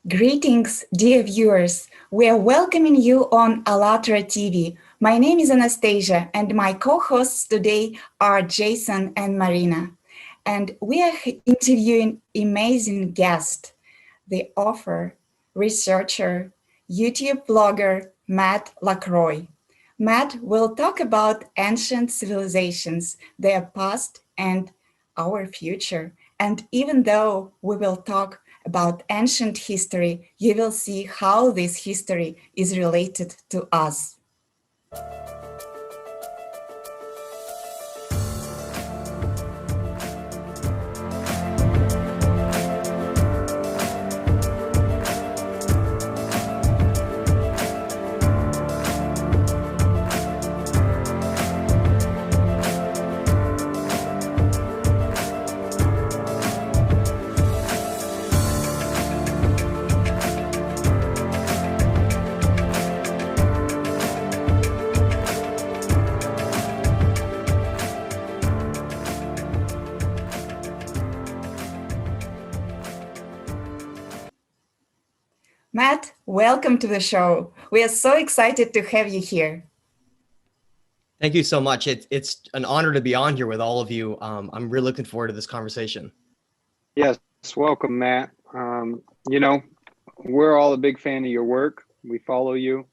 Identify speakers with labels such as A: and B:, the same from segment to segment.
A: Greetings, dear viewers. We are welcoming you on ALLATRA TV. My name is Anastasia, and my co-hosts today are Jason and Marina. And we are interviewing amazing guest, the author, researcher, YouTube blogger, Matt LaCroix. Matt will talk about ancient civilizations, their past and our future. And even though we will talk about ancient history, you will see how this history is related to us. Matt, welcome to the show. We are so excited to have you here.
B: Thank you so much. It's an honor to be on here with all of you. I'm really looking forward to this conversation.
C: Yes, welcome, Matt. We're all a big fan of your work. We follow you.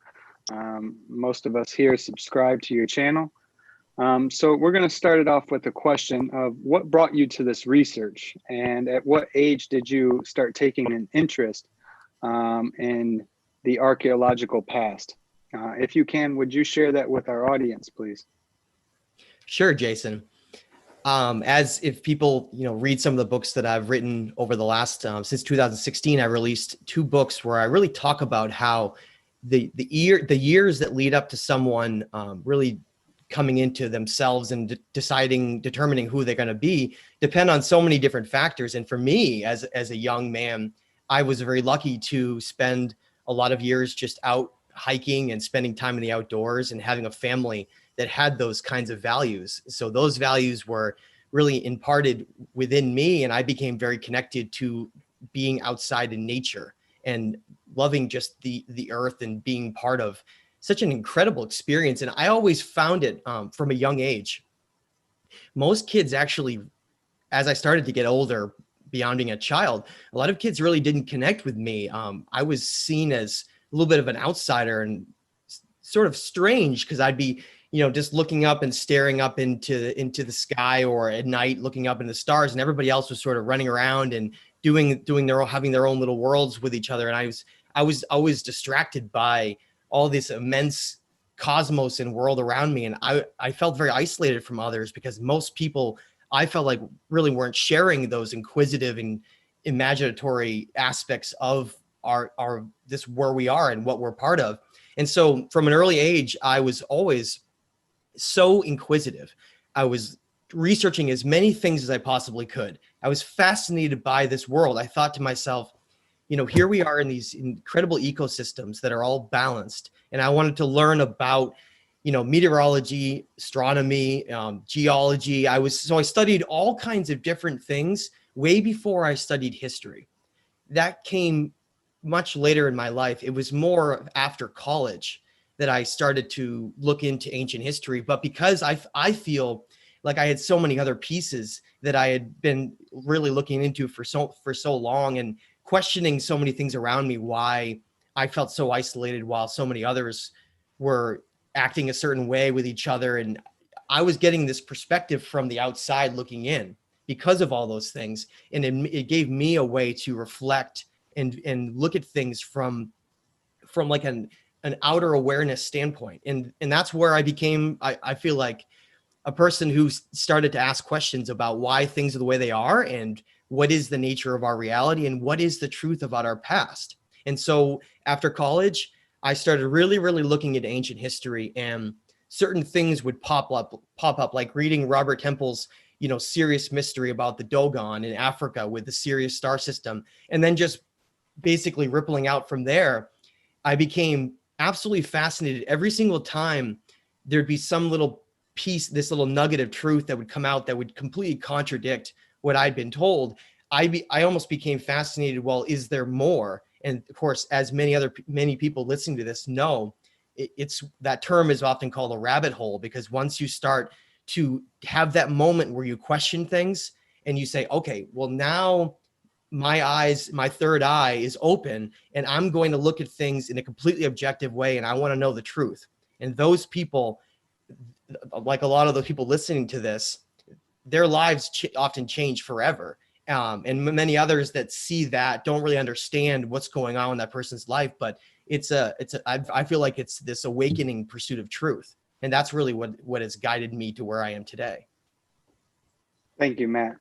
C: Most of us here subscribe to your channel. So we're going to start it off with a question of what brought you to this research, and at what age did you start taking an interest in the archaeological past? If you can, would you share that with our audience, please?
B: Sure, Jason. As if people, read some of the books that I've written over the last, since 2016, I released 2 books where I really talk about how the years that lead up to someone really coming into themselves and determining who they're going to be depend on so many different factors. And for me, as a young man, I was very lucky to spend a lot of years just out hiking and spending time in the outdoors and having a family that had those kinds of values. So those values were really imparted within me, and I became very connected to being outside in nature and loving just the earth and being part of such an incredible experience. And I always found it from a young age. Most kids actually, as I started to get older, beyond being a child, a lot of kids really didn't connect with me. I was seen as a little bit of an outsider and sort of strange because I'd be, just looking up and staring up into the sky, or at night looking up into the stars, and everybody else was sort of running around and having their own little worlds with each other. And I was always distracted by all this immense cosmos and world around me. And I felt very isolated from others because most people, I felt like, really weren't sharing those inquisitive and imaginatory aspects of our this where we are and what we're part of. And so from an early age, I was always so inquisitive. I was researching as many things as I possibly could. I was fascinated by this world. I thought to myself, here we are in these incredible ecosystems that are all balanced. And I wanted to learn about, meteorology, astronomy, geology. I studied all kinds of different things way before I studied history. That came much later in my life. It was more after college that I started to look into ancient history. But because I feel like I had so many other pieces that I had been really looking into for so long, and questioning so many things around me, why I felt so isolated while so many others were acting a certain way with each other. And I was getting this perspective from the outside looking in because of all those things. And it gave me a way to reflect and look at things from like an outer awareness standpoint. And that's where I became, I feel like, a person who started to ask questions about why things are the way they are, and what is the nature of our reality, and what is the truth about our past. And so after college, I started really, really looking at ancient history, and certain things would pop up, like reading Robert Temple's, Serious Mystery about the Dogon in Africa with the Sirius star system, and then just basically rippling out from there. I became absolutely fascinated. Every single time there'd be some little piece, this little nugget of truth that would come out that would completely contradict what I'd been told. I almost became fascinated. Well, is there more? And of course, as many people listening to this know, it's that term is often called a rabbit hole, because once you start to have that moment where you question things and you say, okay, well, now my third eye is open and I'm going to look at things in a completely objective way, and I want to know the truth. And those people, like a lot of the people listening to this, their lives often change forever. And many others that see that don't really understand what's going on in that person's life, but I feel like it's this awakening pursuit of truth. And that's really what has guided me to where I am today.
C: Thank you, Matt.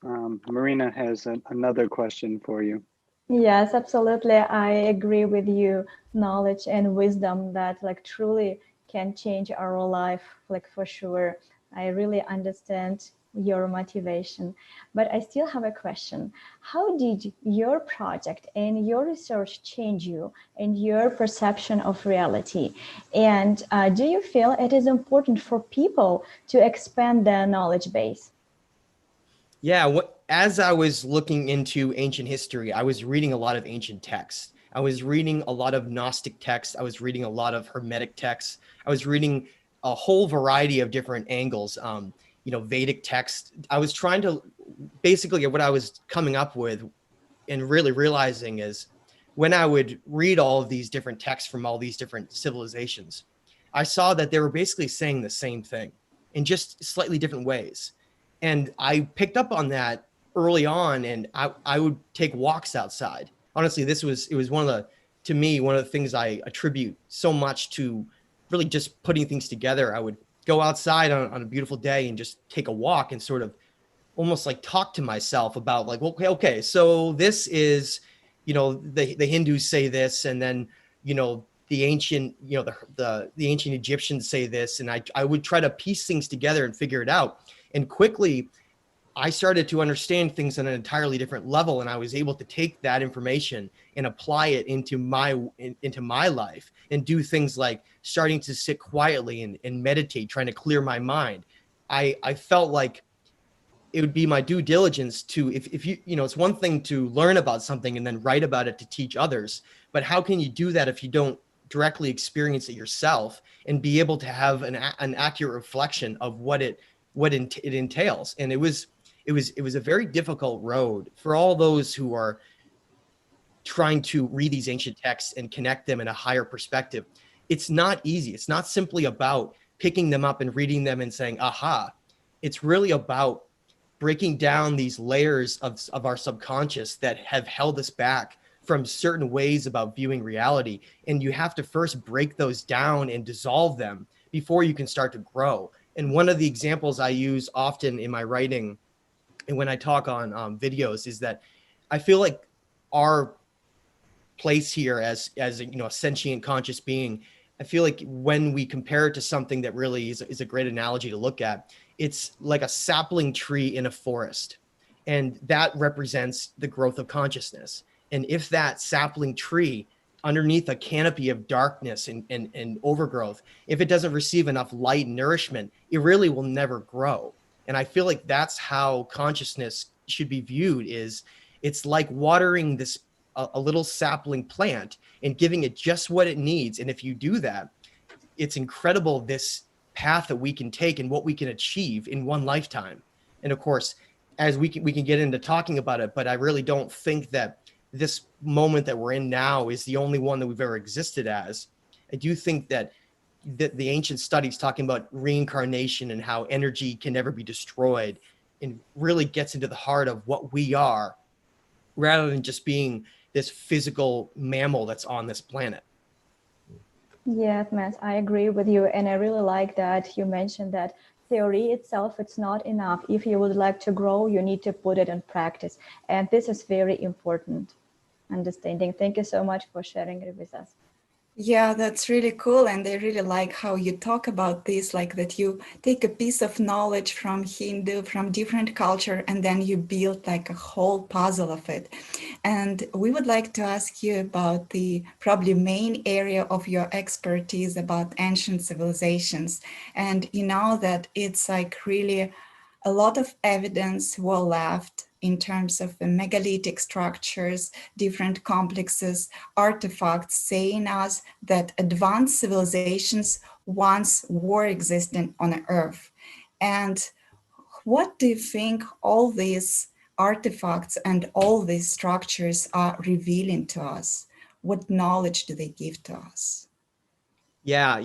C: Marina has another question for you.
D: Yes, absolutely. I agree with you. Knowledge and wisdom that like truly can change our life, like for sure. I really understand your motivation, but I still have a question. How did your project and your research change you and your perception of reality? And do you feel it is important for people to expand their knowledge base?
B: Yeah, as I was looking into ancient history, I was reading a lot of ancient texts. I was reading a lot of Gnostic texts. I was reading a lot of Hermetic texts. I was reading a whole variety of different angles, Vedic texts. I was trying to, basically what I was coming up with and really realizing is, when I would read all of these different texts from all these different civilizations, I saw that they were basically saying the same thing in just slightly different ways. And I picked up on that early on, and I would take walks outside. Honestly, it was one of the things I attribute so much to really just putting things together. I would go outside on a beautiful day and just take a walk and sort of almost like talk to myself about like, okay, so this is, the Hindus say this, and then, the ancient, the ancient Egyptians say this, and I would try to piece things together and figure it out. And quickly, I started to understand things on an entirely different level, and I was able to take that information and apply it into my life, and do things like starting to sit quietly and meditate, trying to clear my mind. I felt like it would be my due diligence to, if you, it's one thing to learn about something and then write about it to teach others, but how can you do that if you don't directly experience it yourself and be able to have an accurate reflection of what it entails? And it was a very difficult road for all those who are trying to read these ancient texts and connect them in a higher perspective. It's not easy. It's not simply about picking them up and reading them and saying, aha. It's really about breaking down these layers of our subconscious that have held us back from certain ways about viewing reality. And you have to first break those down and dissolve them before you can start to grow. And one of the examples I use often in my writing and when I talk on videos is that I feel like our place here as a sentient conscious being, I feel like when we compare it to something that really is a great analogy to look at, it's like a sapling tree in a forest, and that represents the growth of consciousness. And if that sapling tree underneath a canopy of darkness and overgrowth, if it doesn't receive enough light and nourishment, it really will never grow. And I feel like that's how consciousness should be viewed. It's like watering this a little sapling plant and giving it just what it needs. And if you do that, it's incredible, this path that we can take and what we can achieve in one lifetime. And of course, as we can get into talking about it, but I really don't think that this moment that we're in now is the only one that we've ever existed as. I do think that the ancient studies talking about reincarnation and how energy can never be destroyed, and really gets into the heart of what we are, rather than just being this physical mammal that's on this planet.
D: Yes, Matt, I agree with you. And I really like that you mentioned that theory itself, it's not enough. If you would like to grow, you need to put it in practice. And this is very important understanding. Thank you so much for sharing it with us.
A: Yeah, that's really cool. And I really like how you talk about this, like that you take a piece of knowledge from Hindu, from different culture, and then you build like a whole puzzle of it. And we would like to ask you about the probably main area of your expertise about ancient civilizations. And you know that it's like really a lot of evidence were left in terms of the megalithic structures, different complexes, artifacts, saying us that advanced civilizations once were existing on Earth. And what do you think all these artifacts and all these structures are revealing to us? What knowledge do they give to us?
B: Yeah,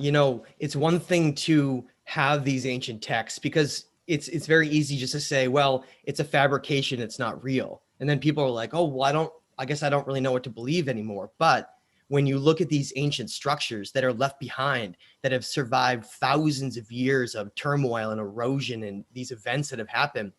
B: it's one thing to have these ancient texts because it's very easy just to say, well, it's a fabrication, it's not real. And then people are like, oh, well, I guess I don't really know what to believe anymore. But when you look at these ancient structures that are left behind, that have survived thousands of years of turmoil and erosion and these events that have happened,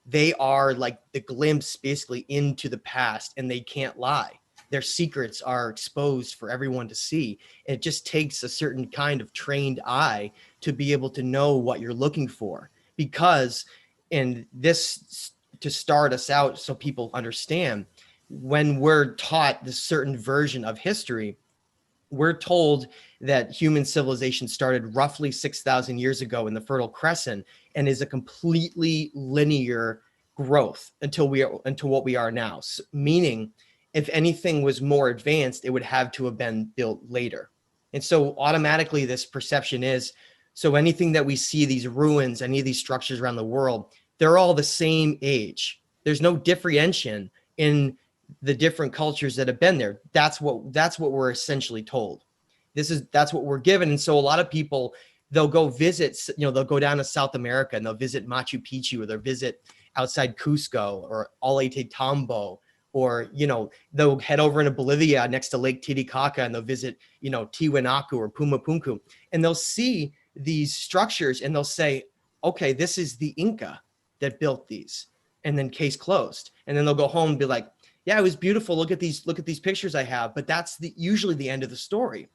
B: they are like the glimpse basically into the past, and they can't lie. Their secrets are exposed for everyone to see. It just takes a certain kind of trained eye to be able to know what you're looking for. Because, and this to start us out so people understand, when we're taught this certain version of history, we're told that human civilization started roughly 6,000 years ago in the Fertile Crescent and is a completely linear growth until what we are now. Meaning, if anything was more advanced, it would have to have been built later. And so automatically this perception is, so anything that we see, these ruins, any of these structures around the world, they're all the same age. There's no differentiation in the different cultures that have been there. That's what we're essentially told. That's what we're given. And so a lot of people, they'll go visit, they'll go down to South America and they'll visit Machu Picchu, or they'll visit outside Cusco or Ollantaytambo, or, they'll head over into Bolivia next to Lake Titicaca and they'll visit, Tiwanaku or Pumapunku, and they'll see these structures and they'll say, okay, this is the Inca that built these, and then case closed. And then they'll go home and be like, yeah, it was beautiful. Look at these pictures I have. But that's usually the end of the story.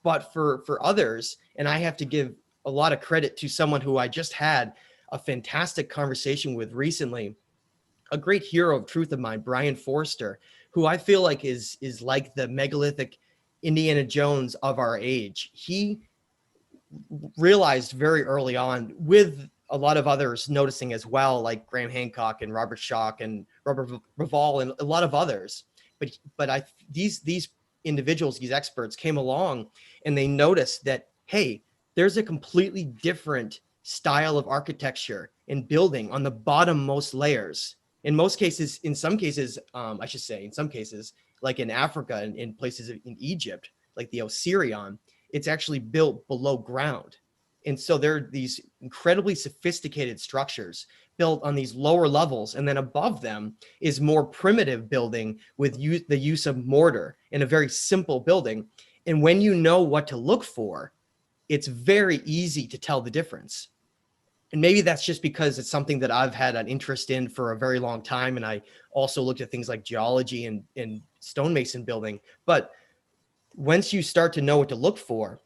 B: But for others, and I have to give a lot of credit to someone who I just had a fantastic conversation with recently, a great hero of truth of mine, Brian Forster, who I feel like is like the megalithic Indiana Jones of our age. He realized very early on, with a lot of others noticing as well, like Graham Hancock and Robert Schock and Robert Reval and a lot of others. But these individuals, these experts came along and they noticed that, hey, there's a completely different style of architecture and building on the bottommost layers. In some cases, like in Africa and in places in Egypt, like the Osirion, it's actually built below ground. And so there are these incredibly sophisticated structures built on these lower levels. And then above them is more primitive building with the use of mortar in a very simple building. And when you know what to look for, it's very easy to tell the difference. And maybe that's just because it's something that I've had an interest in for a very long time. And I also looked at things like geology and stonemason building. But once you start to know what to look for,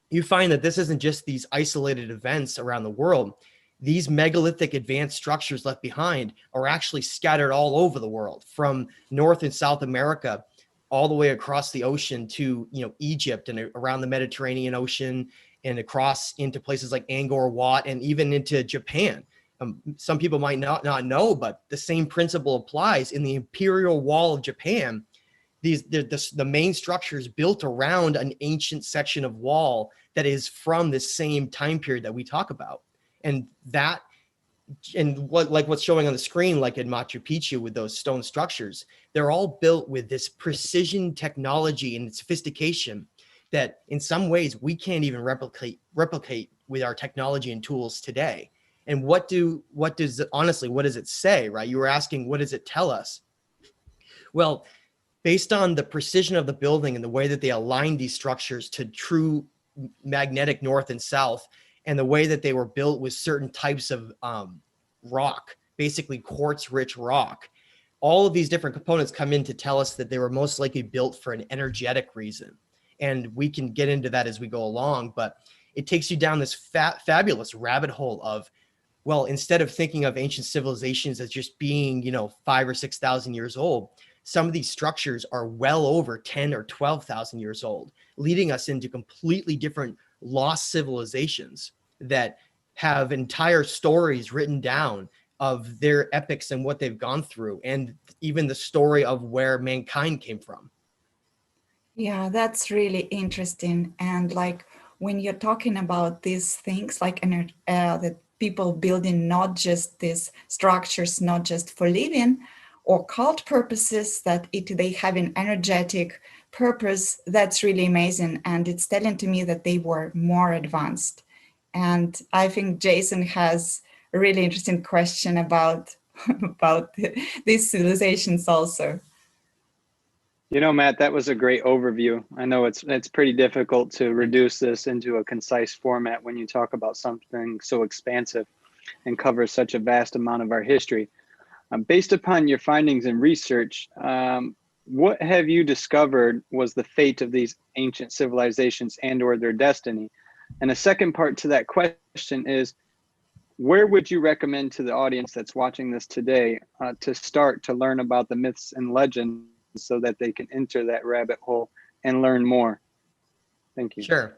B: you find that this isn't just these isolated events around the world. These megalithic advanced structures left behind are actually scattered all over the world, from North and South America, all the way across the ocean to, Egypt and around the Mediterranean Ocean and across into places like Angkor Wat and even into Japan. Some people might not know, but the same principle applies in the Imperial Wall of Japan. The main structure is built around an ancient section of wall that is from the same time period that we talk about. And what's showing on the screen, like in Machu Picchu with those stone structures, they're all built with this precision technology and sophistication that in some ways we can't even replicate with our technology and tools today. And what does it say, right? You were asking, what does it tell us? Well, based on the precision of the building and the way that they aligned these structures to true magnetic north and south, and the way that they were built with certain types of rock, basically quartz-rich rock, all of these different components come in to tell us that they were most likely built for an energetic reason. And we can get into that as we go along, but it takes you down this fabulous rabbit hole of, well, instead of thinking of ancient civilizations as just being, 5,000 or 6,000 years old, some of these structures are well over 10 or 12,000 years old, leading us into completely different lost civilizations that have entire stories written down of their epics and what they've gone through, and even the story of where mankind came from.
A: Yeah, that's really interesting. And like when you're talking about these things, like that people building not just these structures, not just for living or cult purposes, that they have an energetic purpose, that's really amazing. And it's telling to me that they were more advanced. And I think Jason has a really interesting question about about these civilizations also.
C: You know, Matt, that was a great overview. I know it's pretty difficult to reduce this into a concise format when you talk about something so expansive and covers such a vast amount of our history. Based upon your findings and research, what have you discovered was the fate of these ancient civilizations and or their destiny? And a second part to that question is, where would you recommend to the audience that's watching this today to start to learn about the myths and legends so that they can enter that rabbit hole and learn more? Thank you.
B: Sure.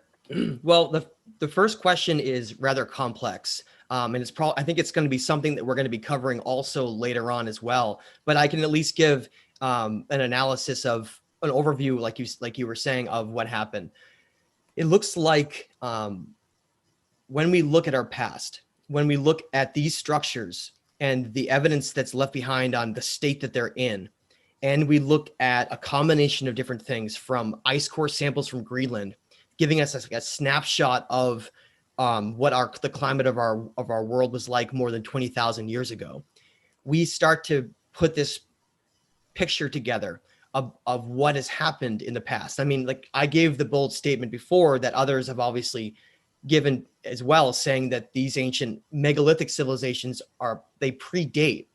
B: Well, the first question is rather complex. And it's I think it's going to be something that we're going to be covering also later on as well. But I can at least give an analysis of an overview, like you were saying, of what happened. It looks like when we look at our past, when we look at these structures and the evidence that's left behind on the state that they're in, and we look at a combination of different things from ice core samples from Greenland, giving us a snapshot of what the climate of our world was like more than 20,000 years ago. We start to put this picture together of what has happened in the past. I mean, like I gave the bold statement before that others have obviously given as well, saying that these ancient megalithic civilizations they predate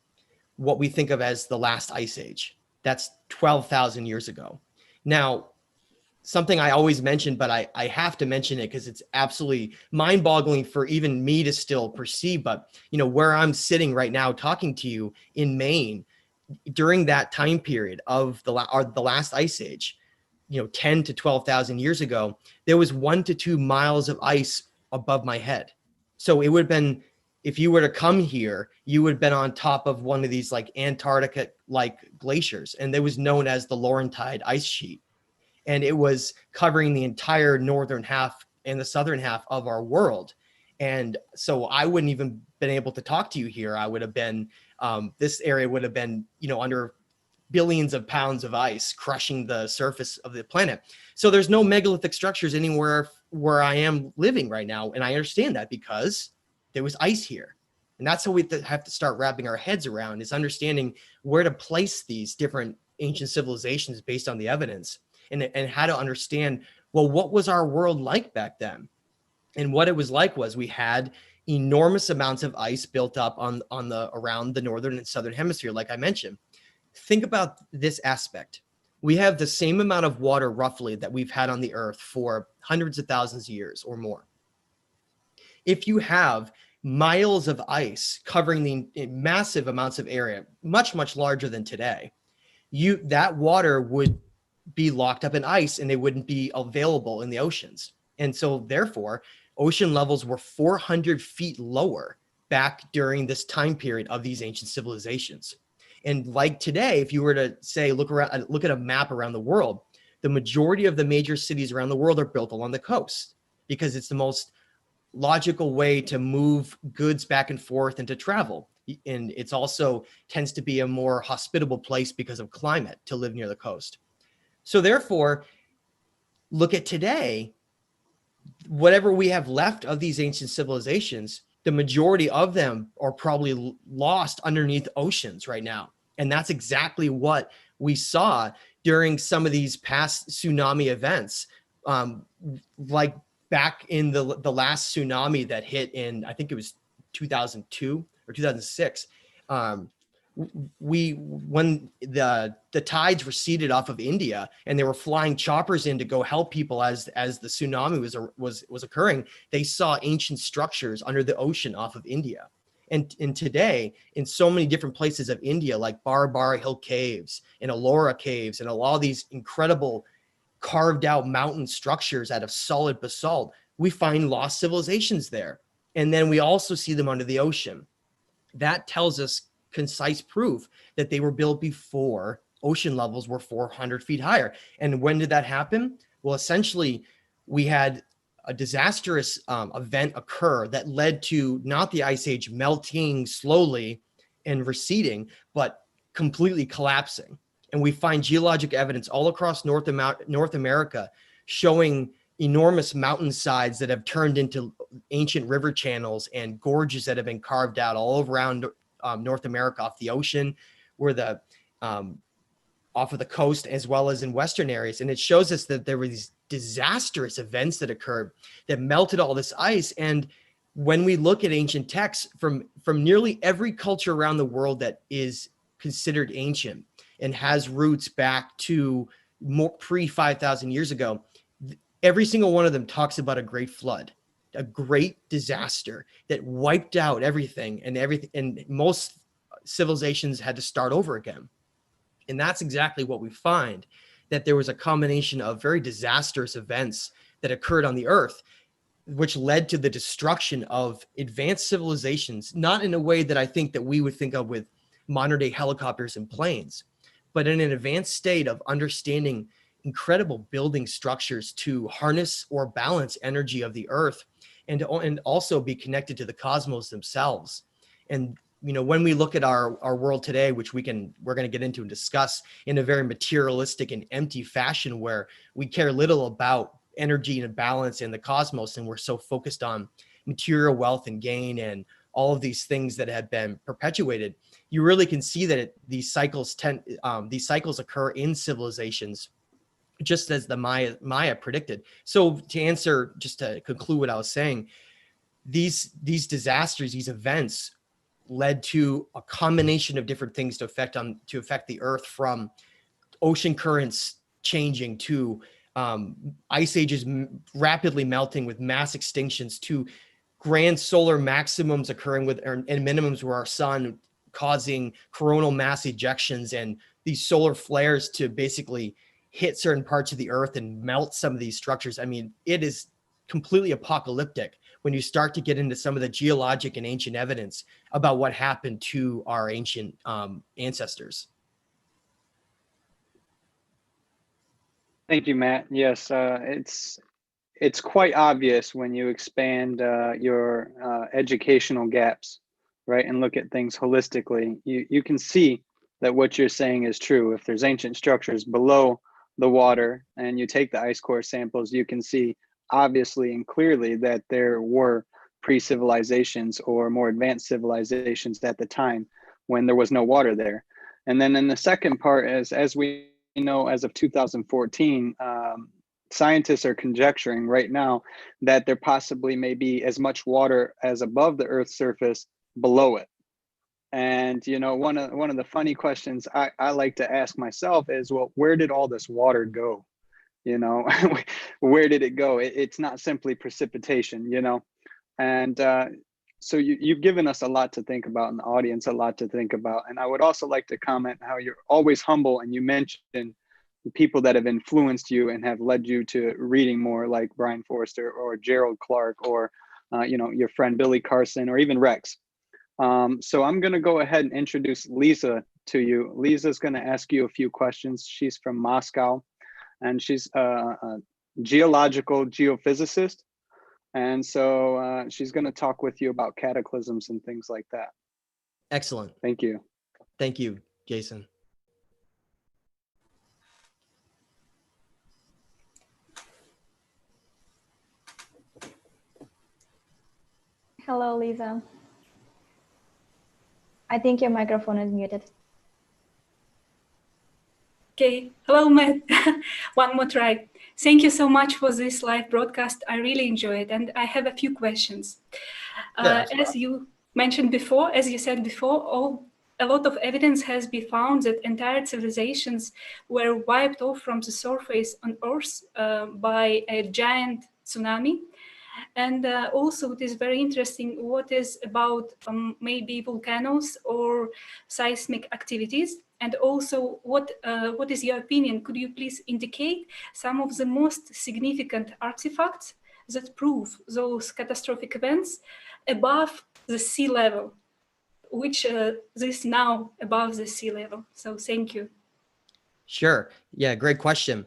B: what we think of as the last ice age. That's 12,000 years ago. Now, something I always mention, but I have to mention it because it's absolutely mind-boggling for even me to still perceive. But where I'm sitting right now talking to you in Maine, during that time period of the last ice age, 10 to 12,000 years ago, there was 1 to 2 miles of ice above my head. So it would have been, if you were to come here, you would have been on top of one of these like Antarctica like glaciers, and it was known as the Laurentide ice sheet. And it was covering the entire northern half and the southern half of our world. And so I wouldn't even been able to talk to you here. I would have been, this area would have been, under billions of pounds of ice crushing the surface of the planet. So there's no megalithic structures anywhere where I am living right now. And I understand that because there was ice here. And that's how we have to start wrapping our heads around, is understanding where to place these different ancient civilizations based on the evidence. And how to understand, well, what was our world like back then? And what it was like was we had enormous amounts of ice built up around the northern and southern hemisphere, like I mentioned. Think about this aspect. We have the same amount of water roughly that we've had on the earth for hundreds of thousands of years or more. If you have miles of ice covering the massive amounts of area, much, much larger than today, that water would be locked up in ice and they wouldn't be available in the oceans. And so therefore, ocean levels were 400 feet lower back during this time period of these ancient civilizations. And like today, if you were to say, look at a map around the world, the majority of the major cities around the world are built along the coast because it's the most logical way to move goods back and forth and to travel. And it's also tends to be a more hospitable place because of climate to live near the coast. So therefore, look at today, whatever we have left of these ancient civilizations, the majority of them are probably lost underneath oceans right now. And that's exactly what we saw during some of these past tsunami events. Like back in the last tsunami that hit in, I think it was 2002 or 2006, when the tides receded off of India and they were flying choppers in to go help people as the tsunami was occurring, they saw ancient structures under the ocean off of India. And today, in so many different places of India, like Barbara Hill Caves and Ellora Caves and a lot of these incredible carved out mountain structures out of solid basalt, we find lost civilizations there. And then we also see them under the ocean. that tells us concise proof that they were built before ocean levels were 400 feet higher. And when did that happen? Well, essentially, we had a disastrous event occur that led to not the ice age melting slowly and receding, but completely collapsing. And we find geologic evidence all across North America showing enormous mountainsides that have turned into ancient river channels and gorges that have been carved out all around North America off the ocean, where the off of the coast, as well as in Western areas. And it shows us that there were these disastrous events that occurred that melted all this ice. And when we look at ancient texts from nearly every culture around the world that is considered ancient and has roots back to more pre 5,000 years ago, every single one of them talks about a great flood, a great disaster that wiped out everything, and most civilizations had to start over again. And that's exactly what we find, that there was a combination of very disastrous events that occurred on the earth, which led to the destruction of advanced civilizations, not in a way that I think that we would think of with modern day helicopters and planes, but in an advanced state of understanding incredible building structures to harness or balance energy of the earth, and also be connected to the cosmos themselves. And when we look at our world today, which we're going to get into and discuss in a very materialistic and empty fashion, where we care little about energy and balance in the cosmos, and we're so focused on material wealth and gain and all of these things that have been perpetuated, you really can see that these cycles occur in civilizations, just as the Maya predicted. So just to conclude what I was saying, these disasters, these events led to a combination of different things to affect the earth, from ocean currents changing to ice ages rapidly melting with mass extinctions, to grand solar maximums occurring and minimums where our sun causing coronal mass ejections and these solar flares to basically hit certain parts of the earth and melt some of these structures. I mean, it is completely apocalyptic when you start to get into some of the geologic and ancient evidence about what happened to our ancient ancestors.
C: Thank you, Matt. Yes, it's quite obvious when you expand your educational gaps, right, and look at things holistically. You can see that what you're saying is true. If there's ancient structures below the water and you take the ice core samples, you can see obviously and clearly that there were pre-civilizations or more advanced civilizations at the time when there was no water there. And then in the second part, as we know, as of 2014, scientists are conjecturing right now that there possibly may be as much water as above the Earth's surface below it. And one of the funny questions I like to ask myself is, well, where did all this water go? Where did it go? It's not simply precipitation, and so you've given us a lot to think about, and the audience a lot to think about. And I would also like to comment how you're always humble, and you mentioned the people that have influenced you and have led you to reading more, like Brian Forster or Gerald Clark, or your friend Billy Carson, or even Rex. So I'm going to go ahead and introduce Lisa to you. Lisa's going to ask you a few questions. She's from Moscow, and she's a geological geophysicist. And so she's going to talk with you about cataclysms and things like that.
B: Excellent.
C: Thank you.
B: Thank you, Jason.
D: Hello, Lisa. I think your microphone is muted.
E: Okay. Hello, Matt. One more try. Thank you so much for this live broadcast. I really enjoy it. And I have a few questions. As you mentioned before, as you said before, a lot of evidence has been found that entire civilizations were wiped off from the surface on Earth by a giant tsunami. And also, it is very interesting what is about maybe volcanoes or seismic activities. And also, what is your opinion? Could you please indicate some of the most significant artifacts that prove those catastrophic events above the sea level? which this now above the sea level. So thank you.
B: Sure. Yeah, great question.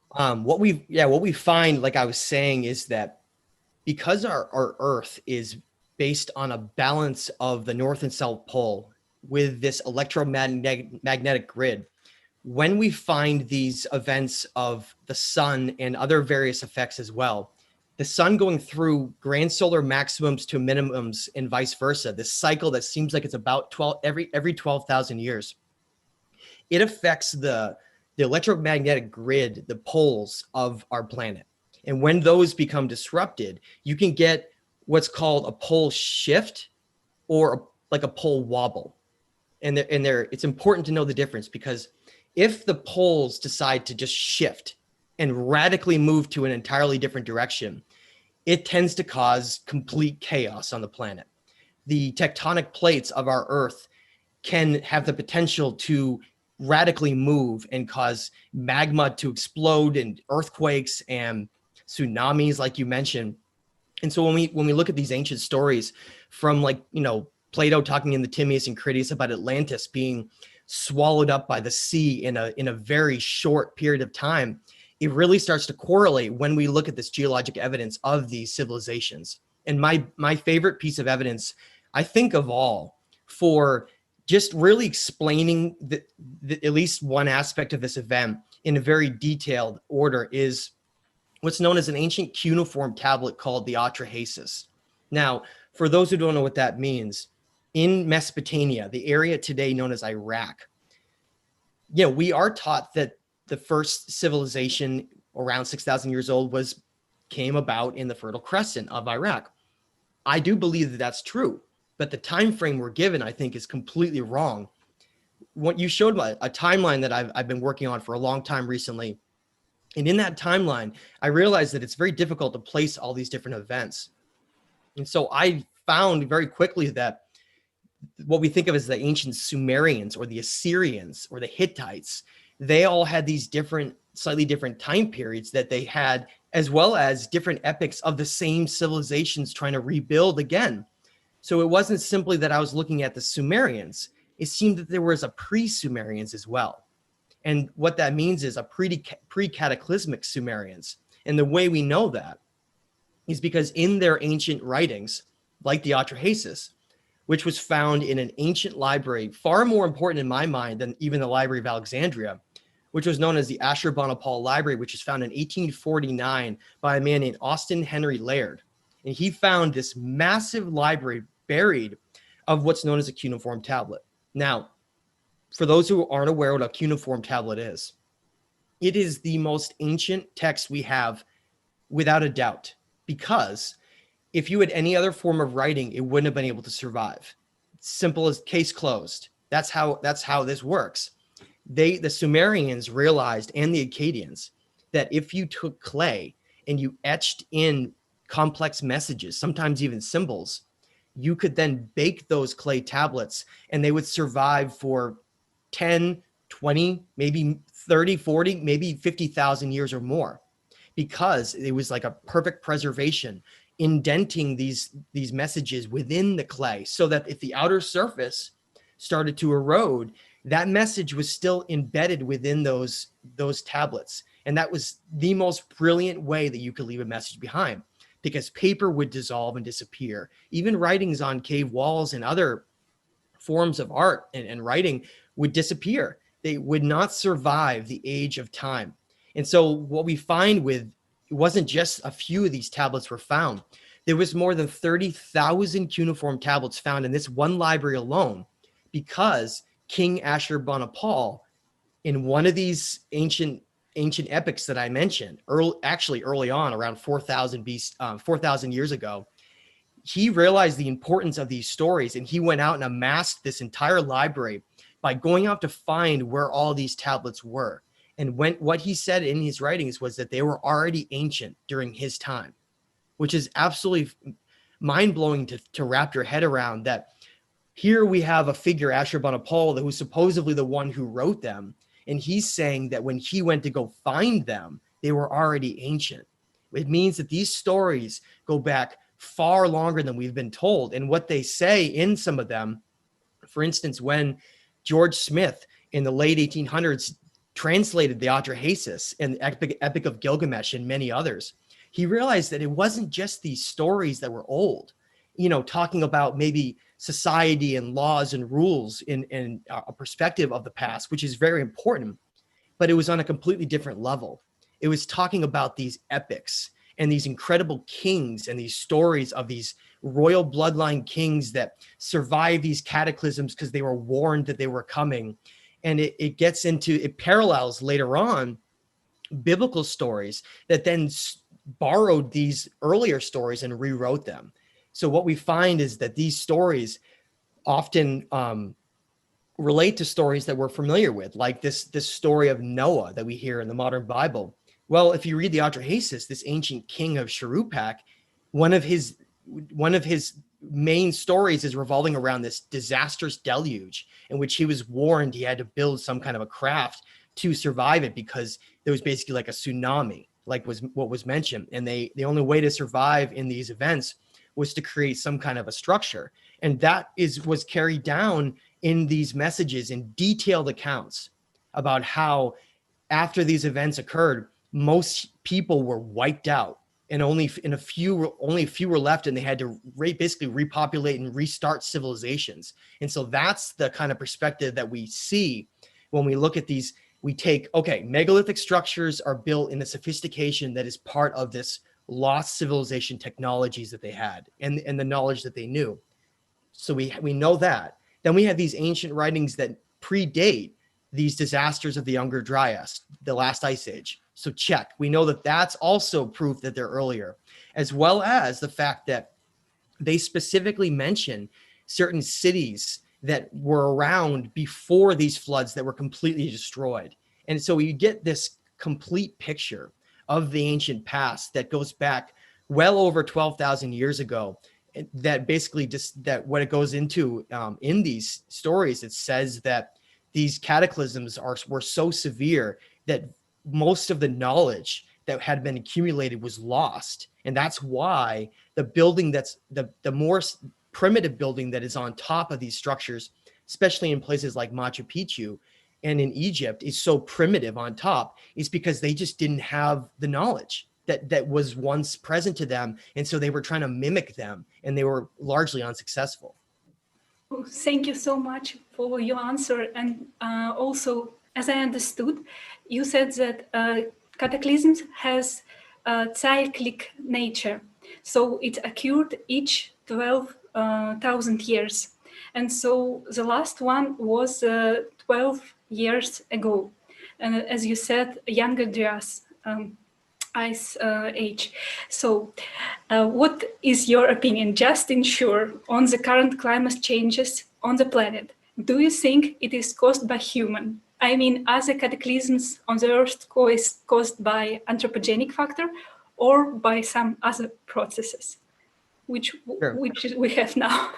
B: What we find, like I was saying, is that because our Earth is based on a balance of the North and South Pole with this electromagnetic grid, when we find these events of the sun and other various effects as well, the sun going through grand solar maximums to minimums and vice versa, this cycle that seems like it's about 12 every 12,000 years, it affects the electromagnetic grid, the poles of our planet. And when those become disrupted, you can get what's called a pole shift or like a pole wobble. And it's important to know the difference, because if the poles decide to just shift and radically move to an entirely different direction, it tends to cause complete chaos on the planet. The tectonic plates of our Earth can have the potential to radically move and cause magma to explode and earthquakes and tsunamis, like you mentioned. And so when we look at these ancient stories from, like, Plato talking in the Timaeus and Critias about Atlantis being swallowed up by the sea in a very short period of time, it really starts to correlate when we look at this geologic evidence of these civilizations. And my favorite piece of evidence, I think, of all, for just really explaining at least one aspect of this event in a very detailed order, is what's known as an ancient cuneiform tablet called the Atrahasis. Now, for those who don't know what that means, in Mesopotamia, the area today known as Iraq, we are taught that the first civilization around 6,000 years old came about in the Fertile Crescent of Iraq. I do believe that that's true, but the time frame we're given, I think, is completely wrong. What you showed me, a timeline that I've been working on for a long time recently, and in that timeline, I realized that it's very difficult to place all these different events. And so I found very quickly that what we think of as the ancient Sumerians or the Assyrians or the Hittites, they all had these slightly different time periods that they had, as well as different epics of the same civilizations trying to rebuild again. So it wasn't simply that I was looking at the Sumerians. It seemed that there was a pre-Sumerians as well. And what that means is a pre-cataclysmic Sumerians. And the way we know that is because in their ancient writings, like the Atrahasis, which was found in an ancient library, far more important in my mind than even the Library of Alexandria, which was known as the Ashurbanipal Library, which was found in 1849 by a man named Austin Henry Laird. And he found this massive library buried of what's known as a cuneiform tablet. Now, for those who aren't aware what a cuneiform tablet is, it is the most ancient text we have without a doubt, because if you had any other form of writing, it wouldn't have been able to survive. Simple as case closed. That's how this works. The Sumerians realized, and the Akkadians, that if you took clay and you etched in complex messages, sometimes even symbols, you could then bake those clay tablets and they would survive for 10, 20, maybe 30, 40, maybe 50,000 years or more, because it was like a perfect preservation, indenting these messages within the clay, so that if the outer surface started to erode, that message was still embedded within those tablets. And that was the most brilliant way that you could leave a message behind, because paper would dissolve and disappear. Even writings on cave walls and other forms of art and writing would disappear. They would not survive the age of time. And so what we find it wasn't just a few of these tablets were found. There was more than 30,000 cuneiform tablets found in this one library alone, because King Ashurbanipal, in one of these ancient epics that I mentioned, early on, around 4,000 years ago, he realized the importance of these stories, and he went out and amassed this entire library by going out to find where all these tablets were. And what he said in his writings was that they were already ancient during his time, which is absolutely mind-blowing to wrap your head around. That here we have a figure, Ashurbanipal, who's supposedly the one who wrote them, and he's saying that when he went to go find them, they were already ancient. It means that these stories go back far longer than we've been told. And what they say in some of them For instance, when George Smith in the late 1800s translated the Atrahasis and the Epic of Gilgamesh and many others, he realized that it wasn't just these stories that were old, talking about maybe society and laws and rules in a perspective of the past, which is very important, but it was on a completely different level. It was talking about these epics and these incredible kings and these stories of these royal bloodline kings that survived these cataclysms because they were warned that they were coming. And it parallels later on biblical stories that then borrowed these earlier stories and rewrote them. So what we find is that these stories often relate to stories that we're familiar with, like this story of Noah that we hear in the modern Bible. Well, if you read the Atrahasis, this ancient king of Shuruppak, one of his main stories is revolving around this disastrous deluge in which he was warned he had to build some kind of a craft to survive it because there was basically like a tsunami, like what was mentioned. And the only way to survive in these events was to create some kind of a structure. And that was carried down in these messages in detailed accounts about how after these events occurred, most people were wiped out and only a few were left, and they had to basically repopulate and restart civilizations. And so that's the kind of perspective that we see when we look at these. We take, megalithic structures are built in a sophistication that is part of this lost civilization technologies that they had and the knowledge that they knew. So we know that. Then we have these ancient writings that predate these disasters of the Younger Dryas, the last ice age. So check. We know that that's also proof that they're earlier, as well as the fact that they specifically mention certain cities that were around before these floods that were completely destroyed. And so you get this complete picture of the ancient past that goes back well over 12,000 years ago. That basically that what it goes into in these stories, it says that these cataclysms were so severe that most of the knowledge that had been accumulated was lost. And that's why the building that's the more primitive building that is on top of these structures, especially in places like Machu Picchu and in Egypt, is so primitive on top, is because they just didn't have the knowledge that was once present to them. And so they were trying to mimic them, and they were largely unsuccessful.
E: Thank you so much for your answer. And also, as I understood, you said that cataclysms has a cyclic nature. So it occurred each 12,000 years. And so the last one was 12 years ago. And as you said, Younger Dryas, ice age. So what is your opinion, just in short, on the current climate changes on the planet? Do you think it is caused by human? I mean, are the cataclysms on the Earth caused by anthropogenic factor or by some other processes, which we have now?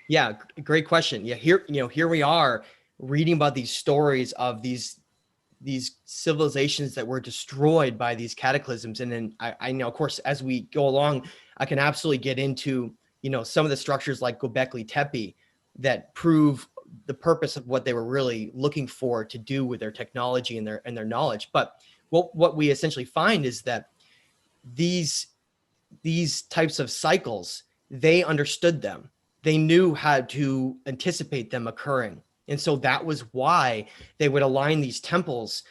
B: Yeah, great question. Yeah, here we are reading about these stories of these civilizations that were destroyed by these cataclysms. And then I know, of course, as we go along, I can absolutely get into, some of the structures like Göbekli Tepe that prove the purpose of what they were really looking for to do with their technology and their knowledge. But what we essentially find is that these types of cycles, they understood them. They knew how to anticipate them occurring. And so that was why they would align these temples,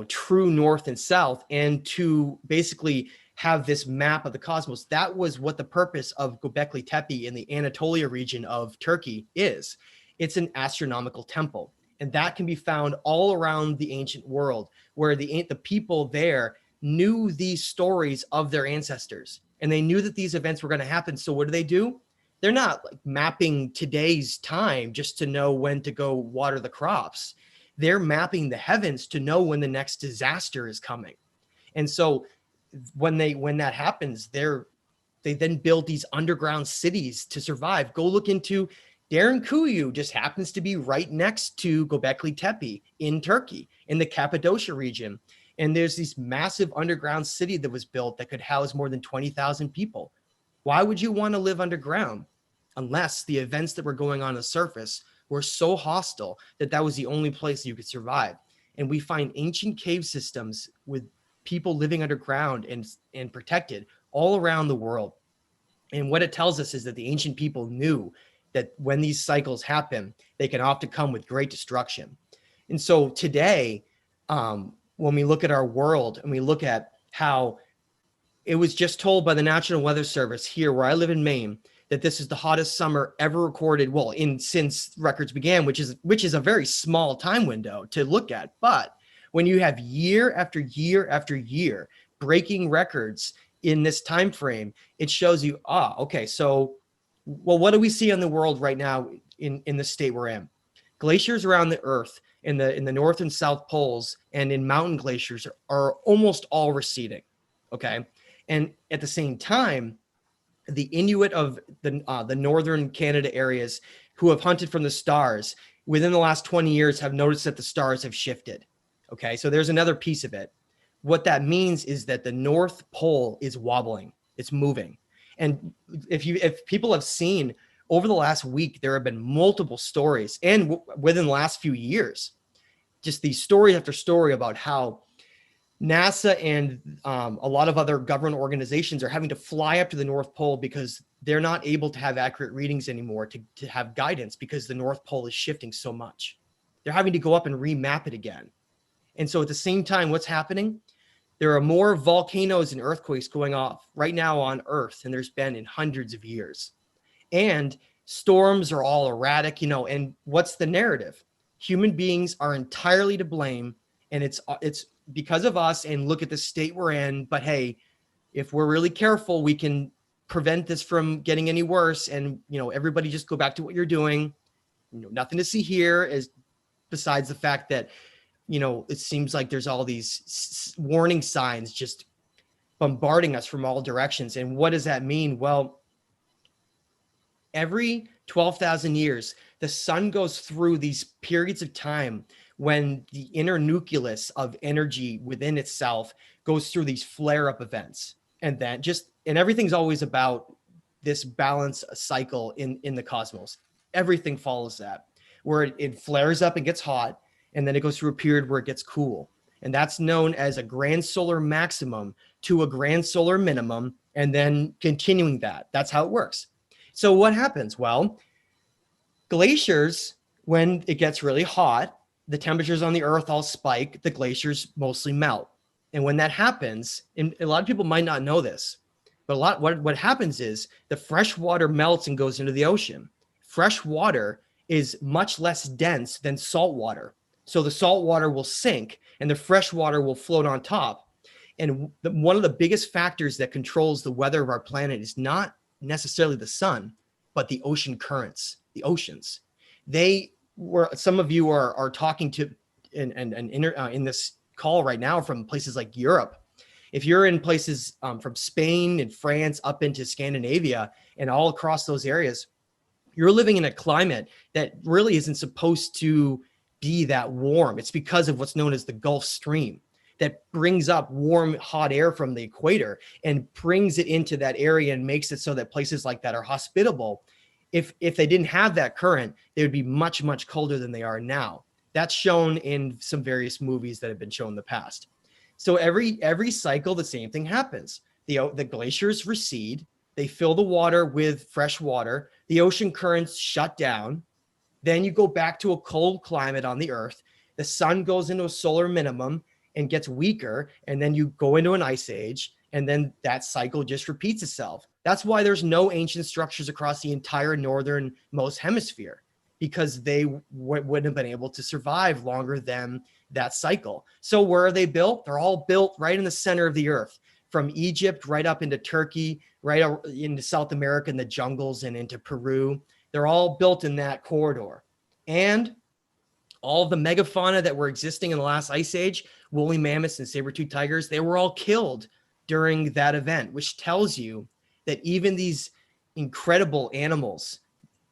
B: true north and south, and to basically have this map of the cosmos. That was what the purpose of Göbekli Tepe in the Anatolia region of Turkey is. It's an astronomical temple. And that can be found all around the ancient world, where the people there knew these stories of their ancestors. And they knew that these events were going to happen. So what do? They're not like mapping today's time just to know when to go water the crops. They're mapping the heavens to know when the next disaster is coming. And so when that happens, they then build these underground cities to survive. Go look into Derinkuyu, just happens to be right next to Göbekli Tepe in Turkey, in the Cappadocia region. And there's this massive underground city that was built that could house more than 20,000 people. Why would you want to live underground? Unless the events that were going on the surface were so hostile that that was the only place you could survive. And we find ancient cave systems with people living underground and protected all around the world. And what it tells us is that the ancient people knew that when these cycles happen, they can often come with great destruction. And so today, when we look at our world and we look at how it was just told by the National Weather Service here where I live in Maine that this is the hottest summer ever recorded, well, since records began, which is a very small time window to look at. But when you have year after year after year breaking records in this time frame, it shows you, okay, so, well, what do we see in the world right now in the state we're in? Glaciers around the Earth in the North and South poles and in mountain glaciers are almost all receding, okay? And at the same time, the Inuit of the northern Canada areas who have hunted from the stars within the last 20 years have noticed that the stars have shifted. Okay, so there's another piece of it. What that means is that the North Pole is wobbling, it's moving. And if people have seen over the last week, there have been multiple stories, and within the last few years, just these story after story about how NASA and a lot of other government organizations are having to fly up to the North Pole because they're not able to have accurate readings anymore to have guidance because the North Pole is shifting so much. They're having to go up and remap it again. And so at the same time, what's happening? There are more volcanoes and earthquakes going off right now on Earth than there's been in hundreds of years. And storms are all erratic, and what's the narrative? Human beings are entirely to blame, and it's because of us, and look at the state we're in. But hey, if we're really careful, we can prevent this from getting any worse. And, everybody just go back to what you're doing. Nothing to see here is besides the fact that, it seems like there's all these warning signs just bombarding us from all directions. And what does that mean? Well, every 12,000 years, the sun goes through these periods of time when the inner nucleus of energy within itself goes through these flare-up events. And everything's always about this balance cycle in the cosmos. Everything follows that, where it flares up and gets hot, and then it goes through a period where it gets cool. And that's known as a grand solar maximum to a grand solar minimum, and then continuing that. That's how it works. So what happens? Well, glaciers, when it gets really hot, the temperatures on the Earth all spike, the glaciers mostly melt. And when that happens, and a lot of people might not know this, but what happens is the fresh water melts and goes into the ocean. Fresh water is much less dense than salt water. So the salt water will sink and the fresh water will float on top. And one of the biggest factors that controls the weather of our planet is not necessarily the sun, but the ocean currents, the oceans. Some of you are talking to in this call right now from places like Europe. If you're in places from Spain and France up into Scandinavia and all across those areas, you're living in a climate that really isn't supposed to be that warm. It's because of what's known as the Gulf Stream that brings up warm, hot air from the equator and brings it into that area and makes it so that places like that are hospitable. If they didn't have that current, they would be much, much colder than they are now. That's shown in some various movies that have been shown in the past. So every cycle, the same thing happens. The glaciers recede. They fill the water with fresh water. The ocean currents shut down. Then you go back to a cold climate on the Earth. The sun goes into a solar minimum and gets weaker. And then you go into an ice age. And then that cycle just repeats itself. That's why there's no ancient structures across the entire northernmost hemisphere, because they wouldn't have been able to survive longer than that cycle. So where are they built? They're all built right in the center of the Earth, from Egypt right up into Turkey, right into South America in the jungles and into Peru. They're all built in that corridor. And all of the megafauna that were existing in the last ice age, woolly mammoths and saber-toothed tigers, they were all killed during that event, which tells you that even these incredible animals,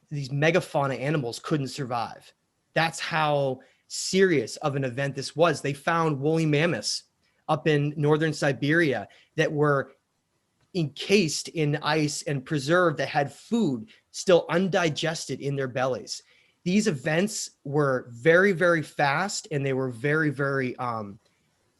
B: these megafauna animals, couldn't survive. That's how serious of an event this was. They found woolly mammoths up in northern Siberia that were encased in ice and preserved, that had food still undigested in their bellies. these events were very, very fast, and they were very, very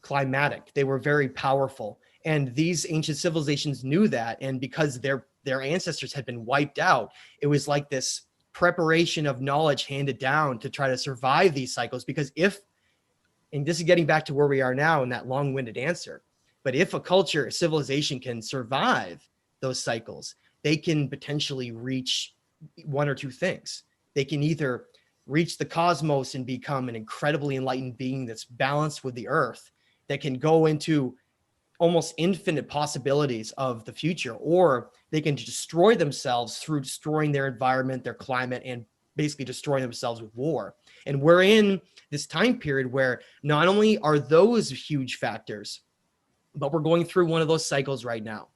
B: climatic. They were very powerful. And these ancient civilizations knew that. And because their ancestors had been wiped out, it was like this preparation of knowledge handed down to try to survive these cycles. Because and this is getting back to where we are now in that long-winded answer, but if a culture, a civilization can survive those cycles, they can potentially reach one or two things. They can either reach the cosmos and become an incredibly enlightened being that's balanced with the earth, that can go into almost infinite possibilities of the future, or they can destroy themselves through destroying their environment, their climate, and basically destroying themselves with war. And we're in this time period where not only are those huge factors, but we're going through one of those cycles right now.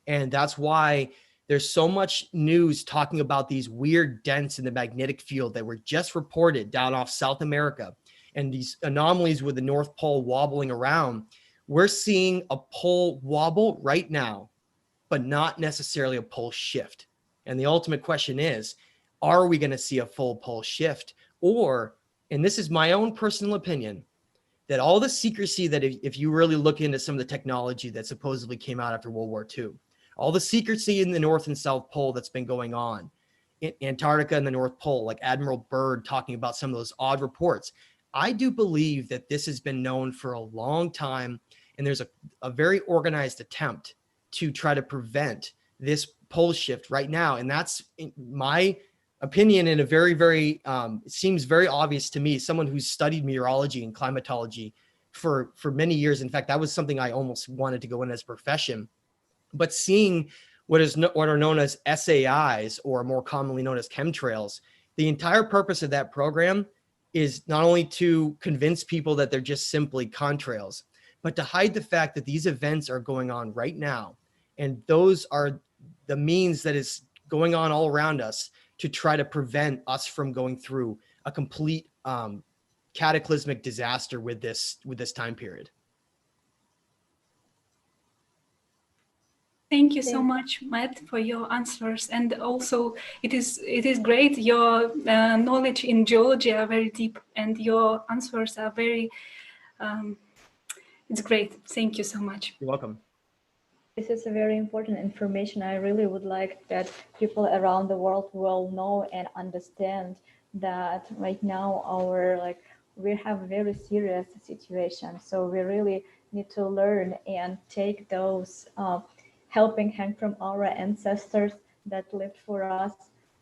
B: And that's why there's so much news talking about these weird dents in the magnetic field that were just reported down off South America, and these anomalies with the North Pole wobbling around. We're seeing a pole wobble right now, but not necessarily a pole shift. And the ultimate question is, are we going to see a full pole shift? Or, and this is my own personal opinion, that all the secrecy that if you really look into some of the technology that supposedly came out after World War II, all the secrecy in the North and South Pole that's been going on, in Antarctica and the North Pole, like Admiral Byrd talking about some of those odd reports, I do believe that this has been known for a long time, and there's a very organized attempt to try to prevent this pole shift right now. And that's my opinion in a very, very, it seems very obvious to me, someone who's studied meteorology and climatology for many years. In fact, that was something I almost wanted to go in as a profession. But seeing what are known as SAIs, or more commonly known as chemtrails, the entire purpose of that program is not only to convince people that they're just simply contrails, but to hide the fact that these events are going on right now. And those are the means that is going on all around us to try to prevent us from going through a complete cataclysmic disaster with this time period.
E: Thank you so much, Matt, for your answers. And also, it is great. Your knowledge in geology are very deep, and your answers are very. It's great. Thank you so much.
B: You're welcome.
D: This is a very important information. I really would like that people around the world will know and understand that right now we have a very serious situation. So we really need to learn and take those helping hand from our ancestors that lived for us,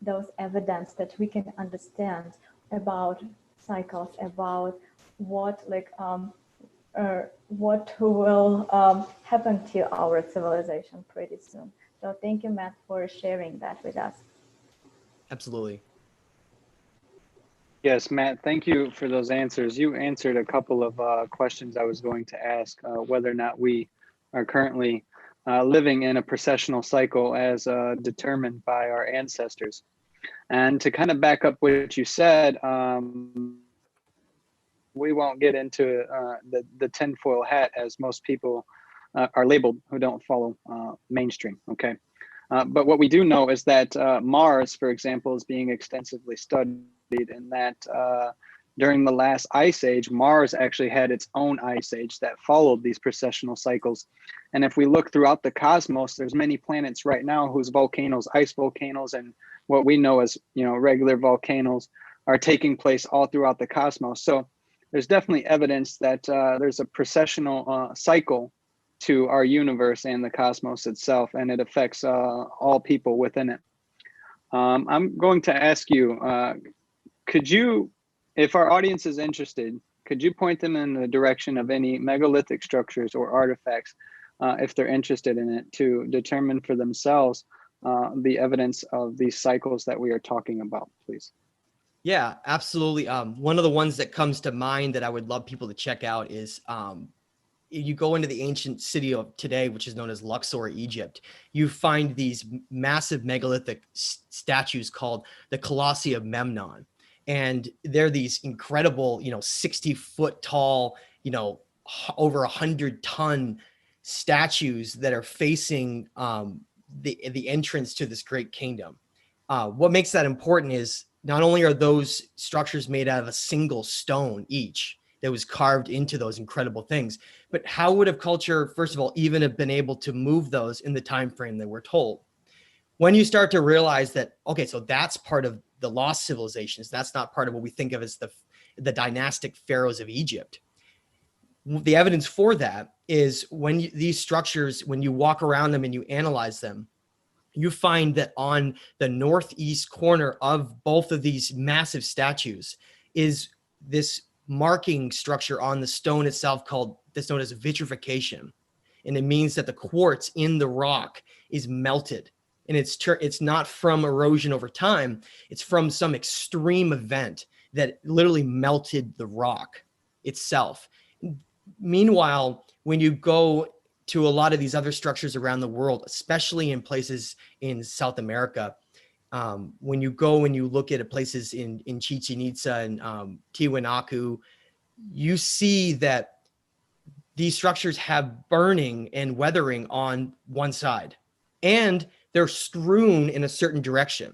D: those evidence that we can understand about cycles, about what will happen to our civilization pretty soon. So thank you, Matt, for sharing that with us.
B: Absolutely.
C: Yes, Matt, thank you for those answers. You answered a couple of questions I was going to ask, whether or not we are currently living in a precessional cycle as determined by our ancestors. And to kind of back up what you said, we won't get into the tinfoil hat as most people are labeled who don't follow mainstream, okay? But what we do know is that Mars, for example, is being extensively studied, and that during the last ice age, Mars actually had its own ice age that followed these precessional cycles. And if we look throughout the cosmos, there's many planets right now whose volcanoes, ice volcanoes, and what we know as regular volcanoes are taking place all throughout the cosmos. So there's definitely evidence that there's a precessional cycle to our universe and the cosmos itself, and it affects all people within it. I'm going to ask you, could you, if our audience is interested, could you point them in the direction of any megalithic structures or artifacts, if they're interested in it, to determine for themselves the evidence of these cycles that we are talking about, please?
B: Yeah, absolutely. One of the ones that comes to mind that I would love people to check out is you go into the ancient city of today, which is known as Luxor, Egypt. You find these massive megalithic statues called the Colossi of Memnon. And they're these incredible, 60-foot tall, over 100-ton statues that are facing the entrance to this great kingdom. what makes that important is not only are those structures made out of a single stone each that was carved into those incredible things, but how would a culture, first of all, even have been able to move those in the time frame that we're told? When you start to realize that, okay, so that's part of the lost civilizations, that's not part of what we think of as the dynastic pharaohs of Egypt. The evidence for that is when these structures, when you walk around them and you analyze them, you find that on the northeast corner of both of these massive statues is this marking structure on the stone itself that's known as vitrification. And it means that the quartz in the rock is melted. And it's not from erosion over time. It's from some extreme event that literally melted the rock itself. Meanwhile, when you go to a lot of these other structures around the world, especially in places in South America, when you go and you look at places in Chichen Itza and Tiwanaku, you see that these structures have burning and weathering on one side, and they're strewn in a certain direction.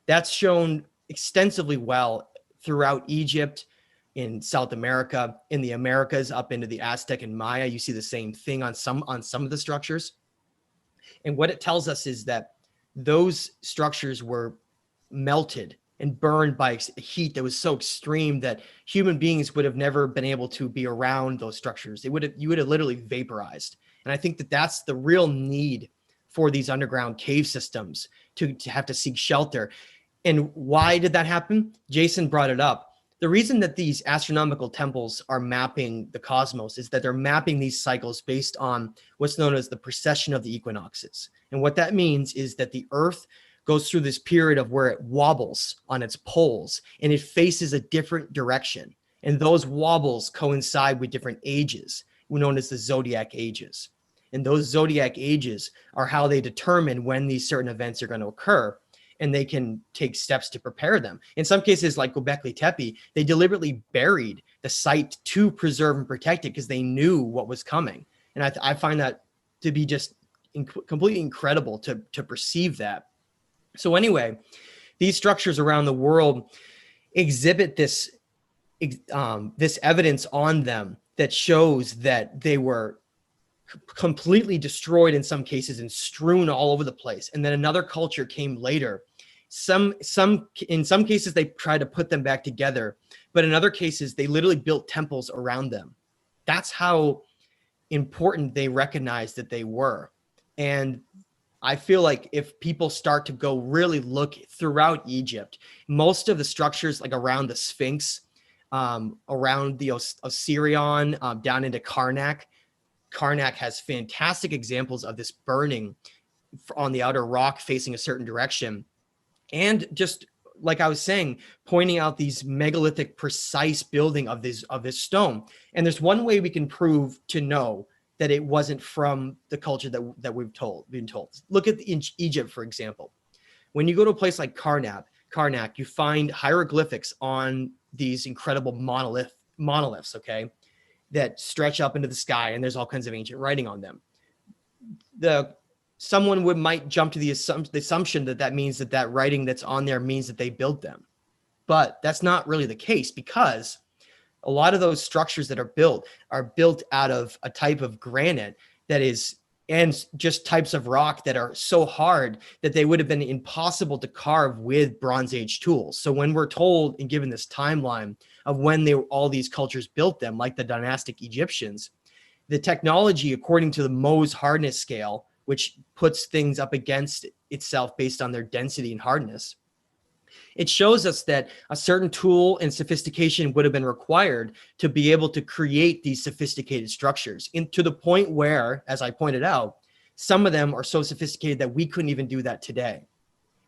B: That's shown extensively well throughout Egypt, in South America, in the Americas, up into the Aztec and Maya. You see the same thing on some of the structures. And what it tells us is that those structures were melted and burned by heat that was so extreme that human beings would have never been able to be around those structures. You would have literally vaporized. And I think that that's the real need for these underground cave systems, to have to seek shelter. And why did that happen? Jason brought it up. The reason that these astronomical temples are mapping the cosmos is that they're mapping these cycles based on what's known as the precession of the equinoxes. And what that means is that the Earth goes through this period of where it wobbles on its poles and it faces a different direction. And those wobbles coincide with different ages, known as the zodiac ages. And those zodiac ages are how they determine when these certain events are going to occur. And they can take steps to prepare them. In some cases, like Göbekli Tepe, they deliberately buried the site to preserve and protect it because they knew what was coming. And I find that to be just completely incredible to perceive that. So anyway, these structures around the world exhibit this evidence on them that shows that they were completely destroyed in some cases and strewn all over the place. And then another culture came later. In some cases, they tried to put them back together, but in other cases, they literally built temples around them. That's how important they recognized that they were. And I feel like if people start to go really look throughout Egypt, most of the structures like around the Sphinx, around the Osirion, down into Karnak has fantastic examples of this burning on the outer rock facing a certain direction. And just like I was saying, pointing out these megalithic precise building of this stone. And there's one way we can prove to know that it wasn't from the culture that we've been told. Look at Egypt, for example. When you go to a place like Karnak, you find hieroglyphics on these incredible monoliths, okay, that stretch up into the sky, and there's all kinds of ancient writing on them. Someone might jump to the assumption that means that writing that's on there means that they built them. But that's not really the case, because a lot of those structures that are built out of a type of granite and just types of rock that are so hard that they would have been impossible to carve with Bronze Age tools. So when we're told and given this timeline of when all these cultures built them, like the dynastic Egyptians, the technology, according to the Mohs hardness scale, which puts things up against itself based on their density and hardness, it shows us that a certain tool and sophistication would have been required to be able to create these sophisticated structures, to the point where, as I pointed out, some of them are so sophisticated that we couldn't even do that today.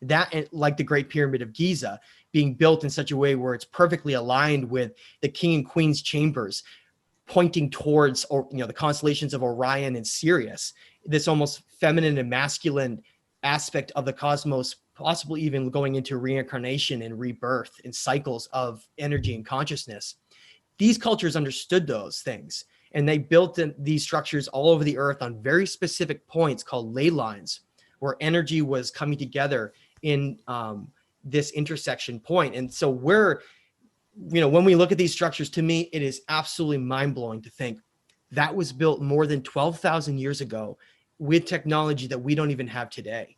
B: That, like the Great Pyramid of Giza, being built in such a way where it's perfectly aligned with the king and queen's chambers, pointing towards, the constellations of Orion and Sirius, this almost feminine and masculine aspect of the cosmos, possibly even going into reincarnation and rebirth and cycles of energy and consciousness. These cultures understood those things, and they built these structures all over the earth on very specific points called ley lines, where energy was coming together in this intersection point. And so when we look at these structures, to me, it is absolutely mind-blowing to think that was built more than 12,000 years ago with technology that we don't even have today.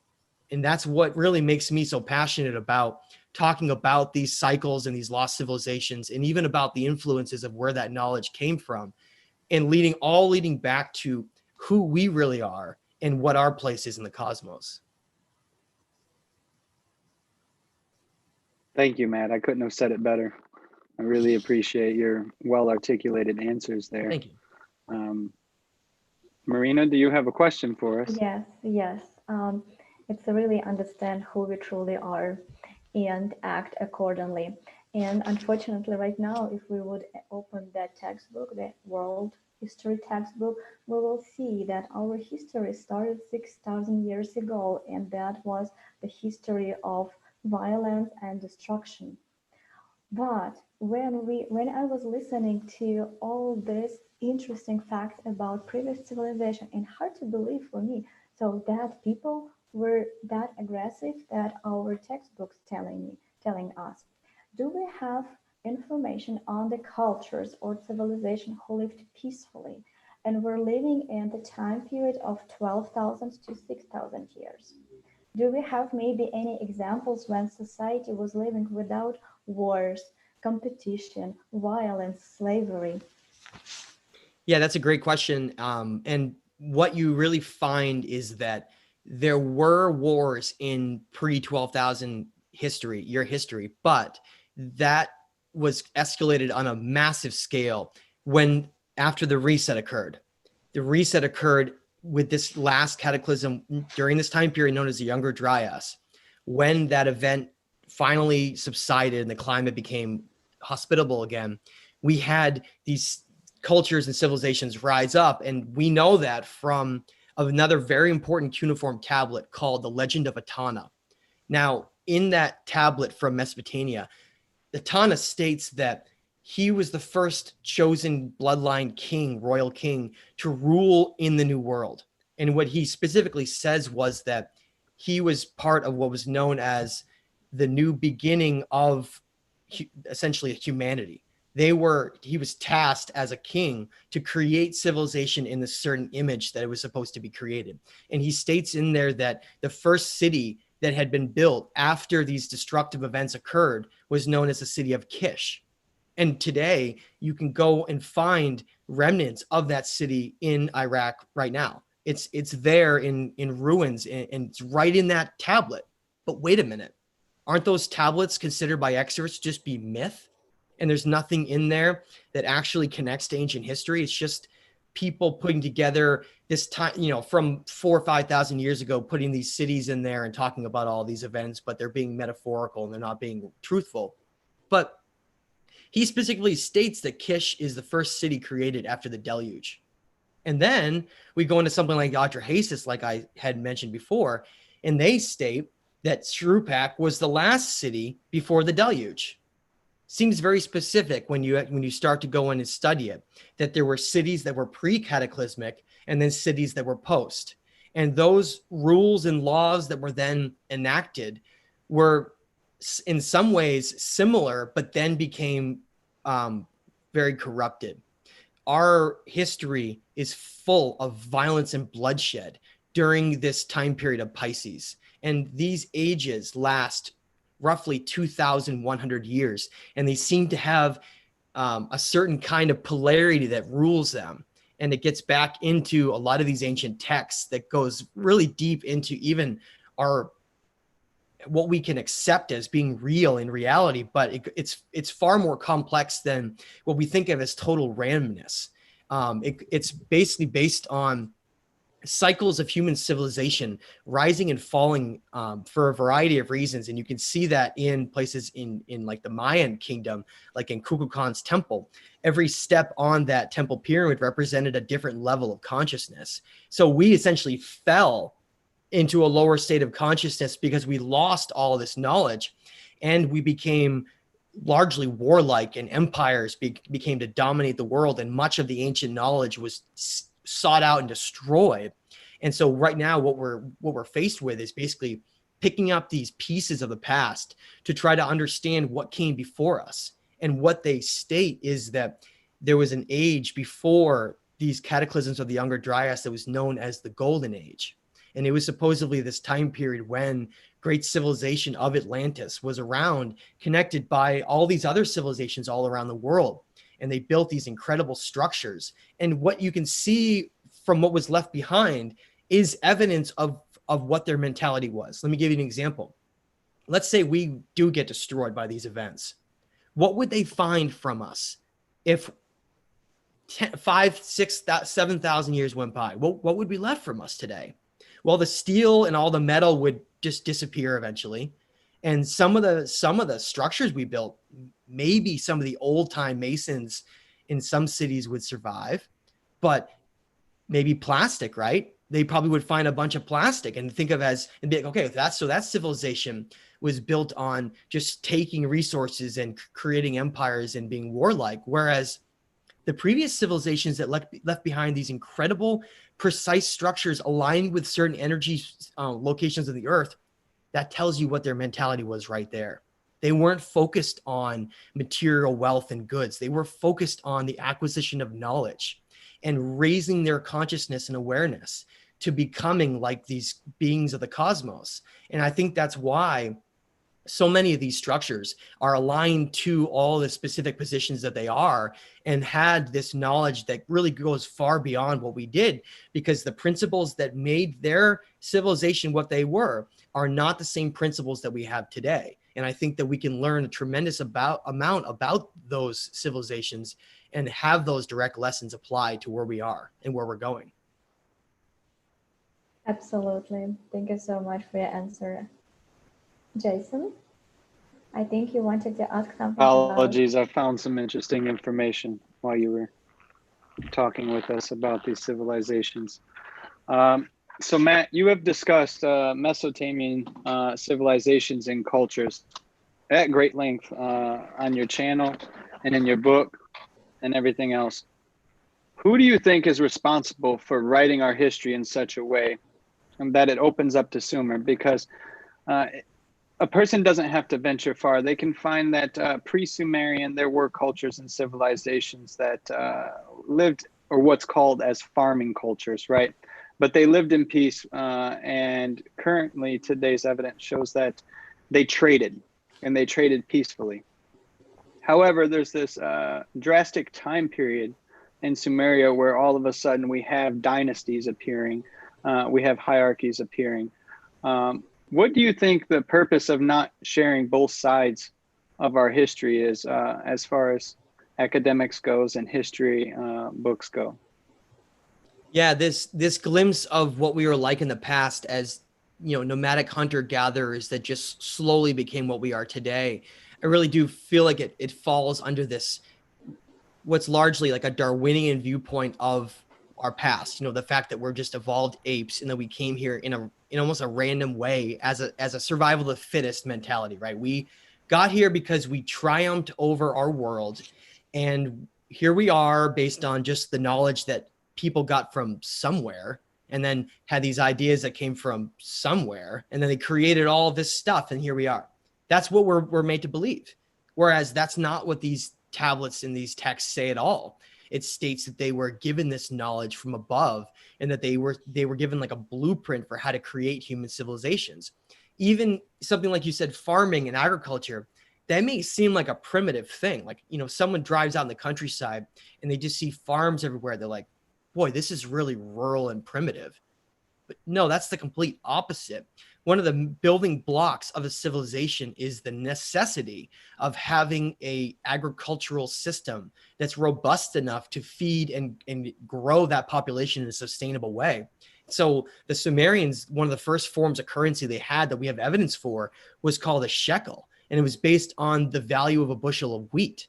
B: And that's what really makes me so passionate about talking about these cycles and these lost civilizations, and even about the influences of where that knowledge came from, and leading back to who we really are and what our place is in the cosmos.
C: Thank you, Matt. I couldn't have said it better. I really appreciate your well-articulated answers there.
B: Thank you.
C: Marina, do you have a question for us?
D: Yes. It's to really understand who we truly are and act accordingly. And unfortunately, right now, if we would open that textbook, the world history textbook, we will see that our history started 6,000 years ago, and that was the history of violence and destruction. But when I was listening to all this interesting facts about previous civilization, and hard to believe for me, so that people were that aggressive that our textbooks telling us. Do we have information on the cultures or civilization who lived peacefully and were living in the time period of 12,000 to 6,000 years? Do we have maybe any examples when society was living without wars, competition, violence, slavery?
B: Yeah, that's a great question. And what you really find is that there were wars in pre-12,000 year history, but that was escalated on a massive scale after the reset occurred. The reset occurred with this last cataclysm during this time period known as the Younger Dryas. When that event finally subsided and the climate became hospitable again, we had these cultures and civilizations rise up. And we know that from another very important cuneiform tablet called the Legend of Etana. Now, in that tablet from Mesopotamia, Etana states that he was the first chosen bloodline king, royal king, to rule in the New World. And what he specifically says was that he was part of what was known as the new beginning of essentially humanity. He was tasked as a king to create civilization in the certain image that it was supposed to be created. And he states in there that the first city that had been built after these destructive events occurred was known as the city of Kish. And today you can go and find remnants of that city in Iraq right now. It's there in ruins, and it's right in that tablet. But wait a minute, aren't those tablets considered by experts just be myth? And there's nothing in there that actually connects to ancient history. It's just people putting together this time, from 4,000 or 5,000 years ago, putting these cities in there and talking about all these events, but they're being metaphorical and they're not being truthful. But he specifically states that Kish is the first city created after the deluge. And then we go into something like Atrahasis, like I had mentioned before, and they state that Shrupak was the last city before the deluge. Seems very specific when you start to go in and study it, that there were cities that were pre-cataclysmic and then cities that were post. And those rules and laws that were then enacted were in some ways similar, but then became very corrupted. Our history is full of violence and bloodshed during this time period of Pisces. And these ages last roughly 2,100 years. And they seem to have a certain kind of polarity that rules them. And it gets back into a lot of these ancient texts that goes really deep into even what we can accept as being real in reality, but it's far more complex than what we think of as total randomness. It's basically based on cycles of human civilization rising and falling for a variety of reasons. And you can see that in places in like the Mayan kingdom, like in Kukulkan's temple. Every step on that temple pyramid represented a different level of consciousness. So we essentially fell into a lower state of consciousness because we lost all of this knowledge, and we became largely warlike, and empires became to dominate the world, and much of the ancient knowledge was sought out and destroyed. And so right now what we're faced with is basically picking up these pieces of the past to try to understand what came before us. And what they state is that there was an age before these cataclysms of the Younger Dryas that was known as the Golden Age. And it was supposedly this time period when great civilization of Atlantis was around, connected by all these other civilizations all around the world. And they built these incredible structures. And what you can see from what was left behind is evidence of what their mentality was. Let me give you an example. Let's say we do get destroyed by these events. What would they find from us if 5, 6, 7,000 years went by? What would be left from us today? Well, the steel and all the metal would just disappear eventually. And some of the structures we built, maybe some of the old time masons in some cities would survive, but maybe plastic, right? They probably would find a bunch of plastic and think of as, and be like, okay, that civilization was built on just taking resources and creating empires and being warlike. Whereas the previous civilizations that left behind these incredible, precise structures aligned with certain energy locations of the earth, that tells you what their mentality was right there. They weren't focused on material wealth and goods. They were focused on the acquisition of knowledge and raising their consciousness and awareness to becoming like these beings of the cosmos. And I think that's why so many of these structures are aligned to all the specific positions that they are, and had this knowledge that really goes far beyond what we did, because the principles that made their civilization what they were are not the same principles that we have today. And I think that we can learn a tremendous amount about those civilizations and have those direct lessons applied to where we are and where we're going.
D: Absolutely. Thank you so much for your answer. Jason, I think you wanted to ask something.
C: Apologies, I found some interesting information while you were talking with us about these civilizations. So Matt, you have discussed Mesopotamian civilizations and cultures at great length on your channel and in your book and everything else. Who do you think is responsible for writing our history in such a way that it opens up to Sumer? Because a person doesn't have to venture far. They can find that pre-Sumerian, there were cultures and civilizations that lived, or what's called as farming cultures, right? But they lived in peace, and currently today's evidence shows that they traded, and they traded peacefully. However, there's this drastic time period in Sumeria where all of a sudden we have dynasties appearing, we have hierarchies appearing. What do you think the purpose of not sharing both sides of our history is, as far as academics goes and history books go?
B: Yeah, this glimpse of what we were like in the past as, nomadic hunter-gatherers that just slowly became what we are today. I really do feel like it falls under this, what's largely like a Darwinian viewpoint of our past. The fact that we're just evolved apes and that we came here in almost a random way as a survival of the fittest mentality, right? We got here because we triumphed over our world, and here we are based on just the knowledge that people got from somewhere, and then had these ideas that came from somewhere, and then they created all this stuff, and here we are. That's what we're made to believe. Whereas that's not what these tablets and these texts say at all. It states that they were given this knowledge from above, and that they were given like a blueprint for how to create human civilizations. Even something like you said, farming and agriculture, that may seem like a primitive thing. Like, someone drives out in the countryside and they just see farms everywhere. They're like, boy, this is really rural and primitive. But no, that's the complete opposite. One of the building blocks of a civilization is the necessity of having a agricultural system that's robust enough to feed and grow that population in a sustainable way. So the Sumerians, one of the first forms of currency they had that we have evidence for was called a shekel. And it was based on the value of a bushel of wheat.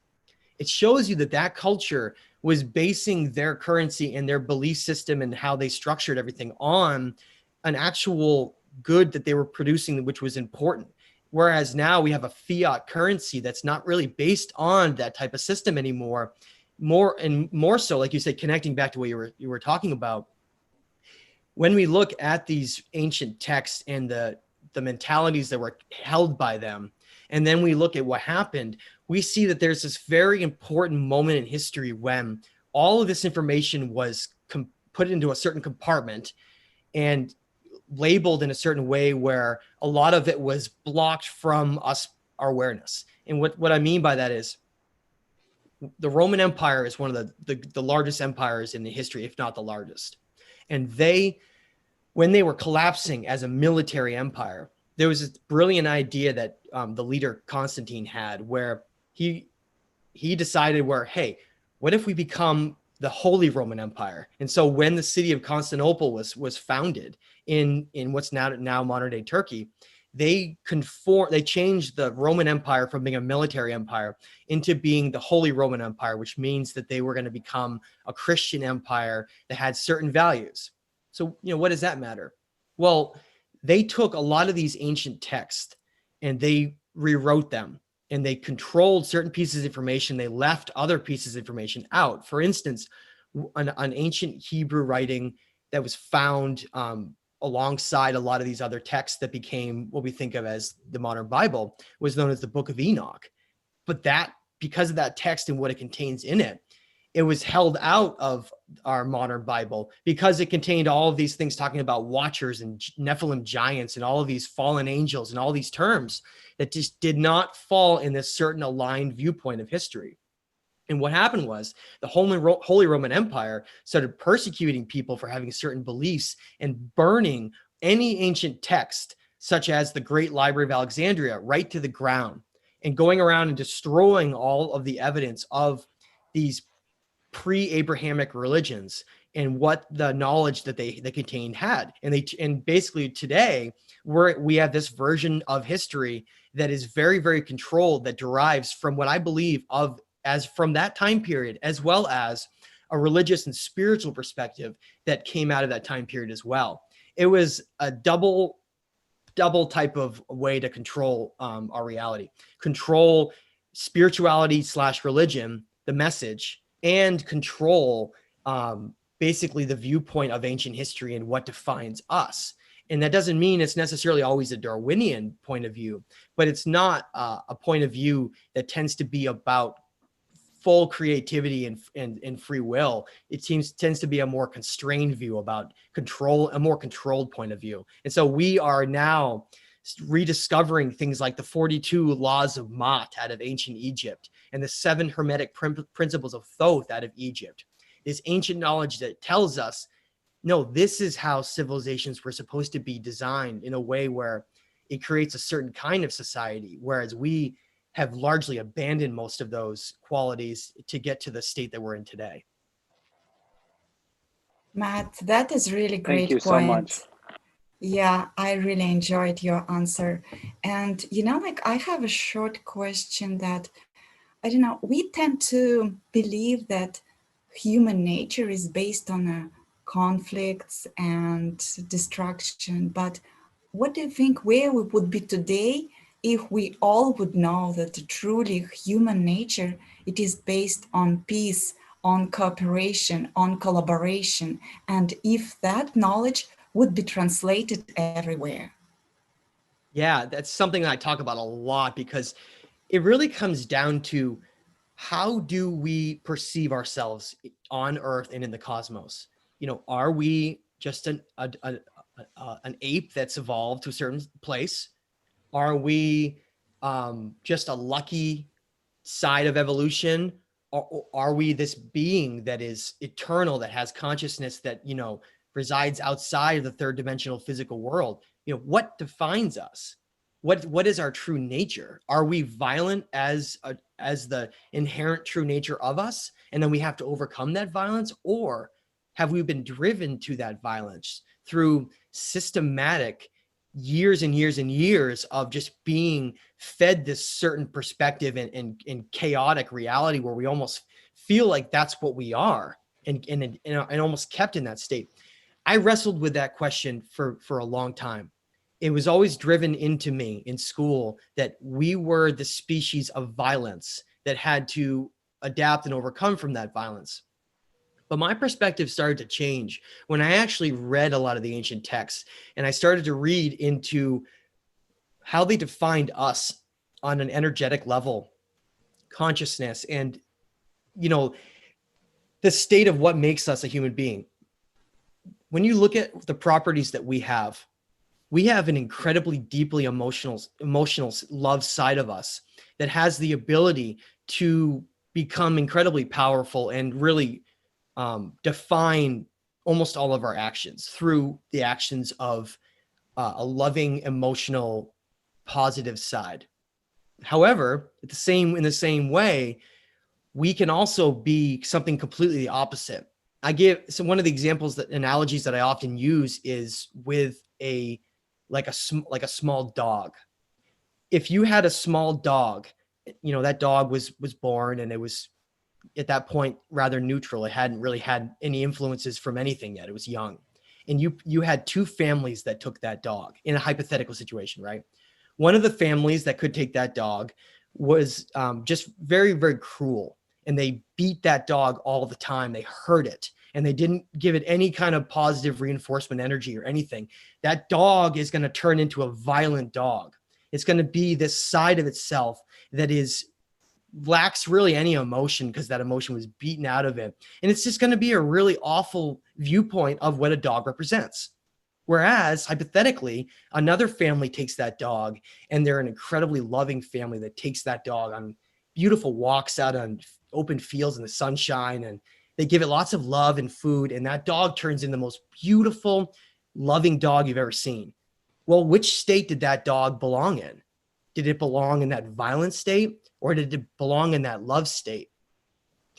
B: It shows you that that culture was basing their currency and their belief system and how they structured everything on an actual good that they were producing, which was important. Whereas now we have a fiat currency that's not really based on that type of system anymore. More so, like you said, connecting back to what you were talking about. When we look at these ancient texts and the the mentalities that were held by them, and then we look at what happened, we see that there's this very important moment in history when all of this information was put into a certain compartment and labeled in a certain way where a lot of it was blocked from us, our awareness. And what I mean by that is the Roman Empire is one of the largest empires in the history, if not the largest. And when they were collapsing as a military empire, there was this brilliant idea that the leader Constantine had, where he decided hey, what if we become the Holy Roman Empire? And so when the city of Constantinople was founded in what's now modern day Turkey, they changed the Roman Empire from being a military empire into being the Holy Roman Empire, which means that they were going to become a Christian empire that had certain values. So, what does that matter? Well, they took a lot of these ancient texts and they rewrote them, and they controlled certain pieces of information. They left other pieces of information out. For instance, an ancient Hebrew writing that was found alongside a lot of these other texts that became what we think of as the modern Bible was known as the Book of Enoch. But because of that text and what it contains in it, it was held out of our modern Bible because it contained all of these things talking about watchers and Nephilim giants and all of these fallen angels and all these terms that just did not fall in this certain aligned viewpoint of history. And what happened was the Holy Roman Empire started persecuting people for having certain beliefs and burning any ancient text, such as the Great Library of Alexandria, right to the ground, and going around and destroying all of the evidence of these pre-Abrahamic religions and what the knowledge that they contained had. And basically today we have this version of history that is very, very controlled, that derives from what I believe of as from that time period, as well as a religious and spiritual perspective that came out of that time period as well. It was a double type of way to control our reality, control spirituality / religion, the message, and control basically the viewpoint of ancient history and what defines us. And that doesn't mean it's necessarily always a Darwinian point of view, but it's not a point of view that tends to be about full creativity and free will. It tends to be a more constrained view about control, a more controlled point of view. And so we are now rediscovering things like the 42 laws of Ma'at out of ancient Egypt and the 7 hermetic principles of Thoth out of Egypt. This ancient knowledge that tells us, no, this is how civilizations were supposed to be designed in a way where it creates a certain kind of society, whereas we have largely abandoned most of those qualities to get to the state that we're in today.
A: Matt, that is really great
C: Thank you
A: point.
C: so much.
A: Yeah, I really enjoyed your answer. And, I have a short question that, I don't know, we tend to believe that human nature is based on conflicts and destruction. But what do you think where we would be today if we all would know that truly human nature, it is based on peace, on cooperation, on collaboration, and if that knowledge would be translated everywhere?
B: Yeah, that's something that I talk about a lot because it really comes down to how do we perceive ourselves on Earth and in the cosmos? Are we just an ape that's evolved to a certain place? Are we just a lucky side of evolution? Or are we this being that is eternal, that has consciousness, that, resides outside of the third dimensional physical world? What defines us? What is our true nature? Are we violent as the inherent true nature of us, and then we have to overcome that violence? Or have we been driven to that violence through systematic years and years and years of just being fed this certain perspective and chaotic reality where we almost feel like that's what we are and almost kept in that state? I wrestled with that question for a long time. It was always driven into me in school that we were the species of violence that had to adapt and overcome from that violence. But my perspective started to change when I actually read a lot of the ancient texts, and I started to read into how they defined us on an energetic level, consciousness, and, you know, the state of what makes us a human being. When you look at the properties that we have an incredibly deeply emotional love side of us that has the ability to become incredibly powerful and really define almost all of our actions through the actions of a loving, emotional, positive side. However, in the same way, we can also be something completely the opposite. One of the analogies that I often use is with like a small dog. If you had a small dog, that dog was born and it was at that point rather neutral. It hadn't really had any influences from anything yet. It was young. And you had two families that took that dog in a hypothetical situation, right? One of the families that could take that dog was just very, very cruel. And they beat that dog all the time. They hurt it. And they didn't give it any kind of positive reinforcement energy or anything. That dog is going to turn into a violent dog. It's going to be this side of itself that lacks really any emotion because that emotion was beaten out of it. And it's just going to be a really awful viewpoint of what a dog represents. Whereas hypothetically, another family takes that dog and they're an incredibly loving family that takes that dog on beautiful walks out on open fields in the sunshine, and they give it lots of love and food, and that dog turns into the most beautiful, loving dog you've ever seen. Well, which state did that dog belong in? Did it belong in that violent state, or did it belong in that love state?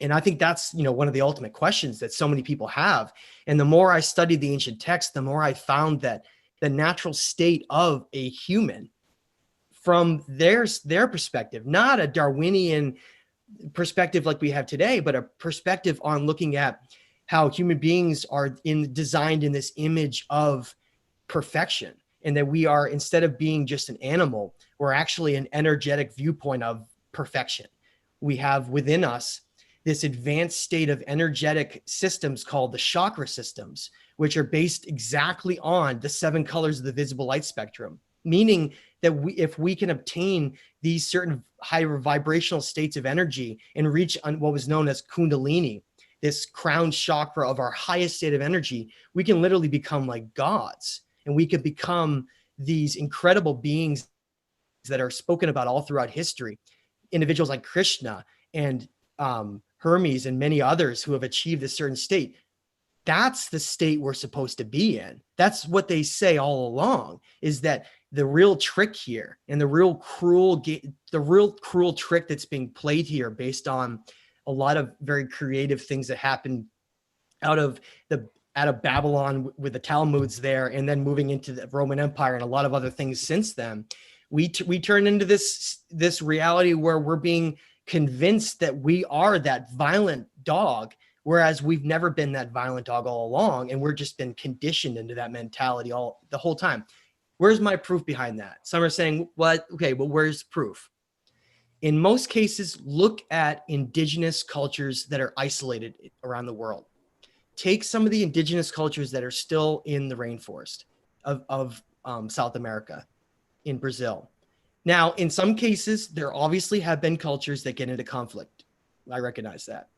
B: And I think that's, one of the ultimate questions that so many people have. And the more I studied the ancient texts, the more I found that the natural state of a human from their perspective, not a Darwinian perspective like we have today, but a perspective on looking at how human beings are designed in this image of perfection. And that we are, instead of being just an animal, we're actually an energetic viewpoint of perfection. We have within us this advanced state of energetic systems called the chakra systems, which are based exactly on the 7 colors of the visible light spectrum, meaning that if we can obtain these certain higher vibrational states of energy and reach on what was known as Kundalini, this crown chakra of our highest state of energy, we can literally become like gods, and we can become these incredible beings that are spoken about all throughout history. Individuals like Krishna and Hermes and many others who have achieved a certain state. That's the state we're supposed to be in. That's what they say all along, is that the real trick here and the real cruel trick that's being played here based on a lot of very creative things that happen out of Babylon with the Talmuds there, and then moving into the Roman Empire and a lot of other things since then, we turn into this reality where we're being convinced that we are that violent dog, whereas we've never been that violent dog all along, and we're just been conditioned into that mentality the whole time. Where's my proof behind that? Some are saying, what? Okay, well, where's proof? In most cases, look at indigenous cultures that are isolated around the world. Take some of the indigenous cultures that are still in the rainforest of South America, in Brazil. Now, in some cases, there obviously have been cultures that get into conflict. I recognize that.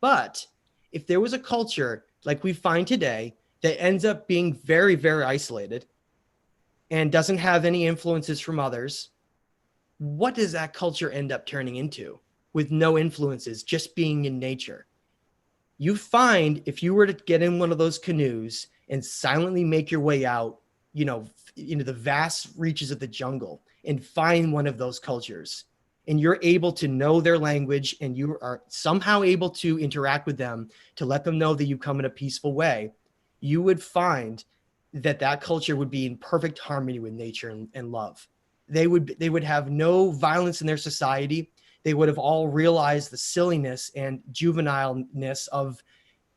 B: But if there was a culture like we find today that ends up being very, very isolated and doesn't have any influences from others, what does that culture end up turning into with no influences, just being in nature? You find, if you were to get in one of those canoes and silently make your way out, into the vast reaches of the jungle and find one of those cultures, and you're able to know their language and you are somehow able to interact with them to let them know that you come in a peaceful way, you would find that culture would be in perfect harmony with nature and love. They would have no violence in their society. They would have all realized the silliness and juvenileness of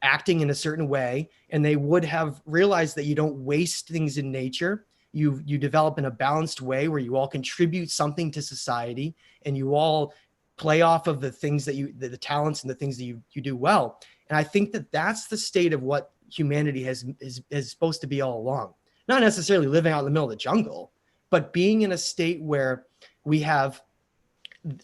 B: acting in a certain way, and they would have realized that you don't waste things in nature. You develop in a balanced way where you all contribute something to society, and you all play off of the things that the talents and the things that you do well. And I think that that's the state of what humanity is supposed to be all along. Not necessarily living out in the middle of the jungle, but being in a state where we have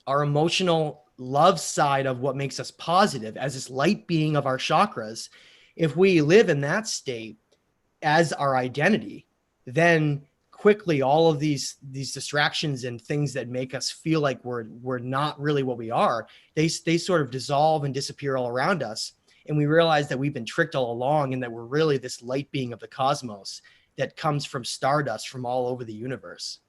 B: our emotional love side of what makes us positive as this light being of our chakras, if we live in that state as our identity, then quickly all of these distractions and things that make us feel like we're not really what we are, they sort of dissolve and disappear all around us. And we realize that we've been tricked all along and that we're really this light being of the cosmos that comes from stardust from all over the universe.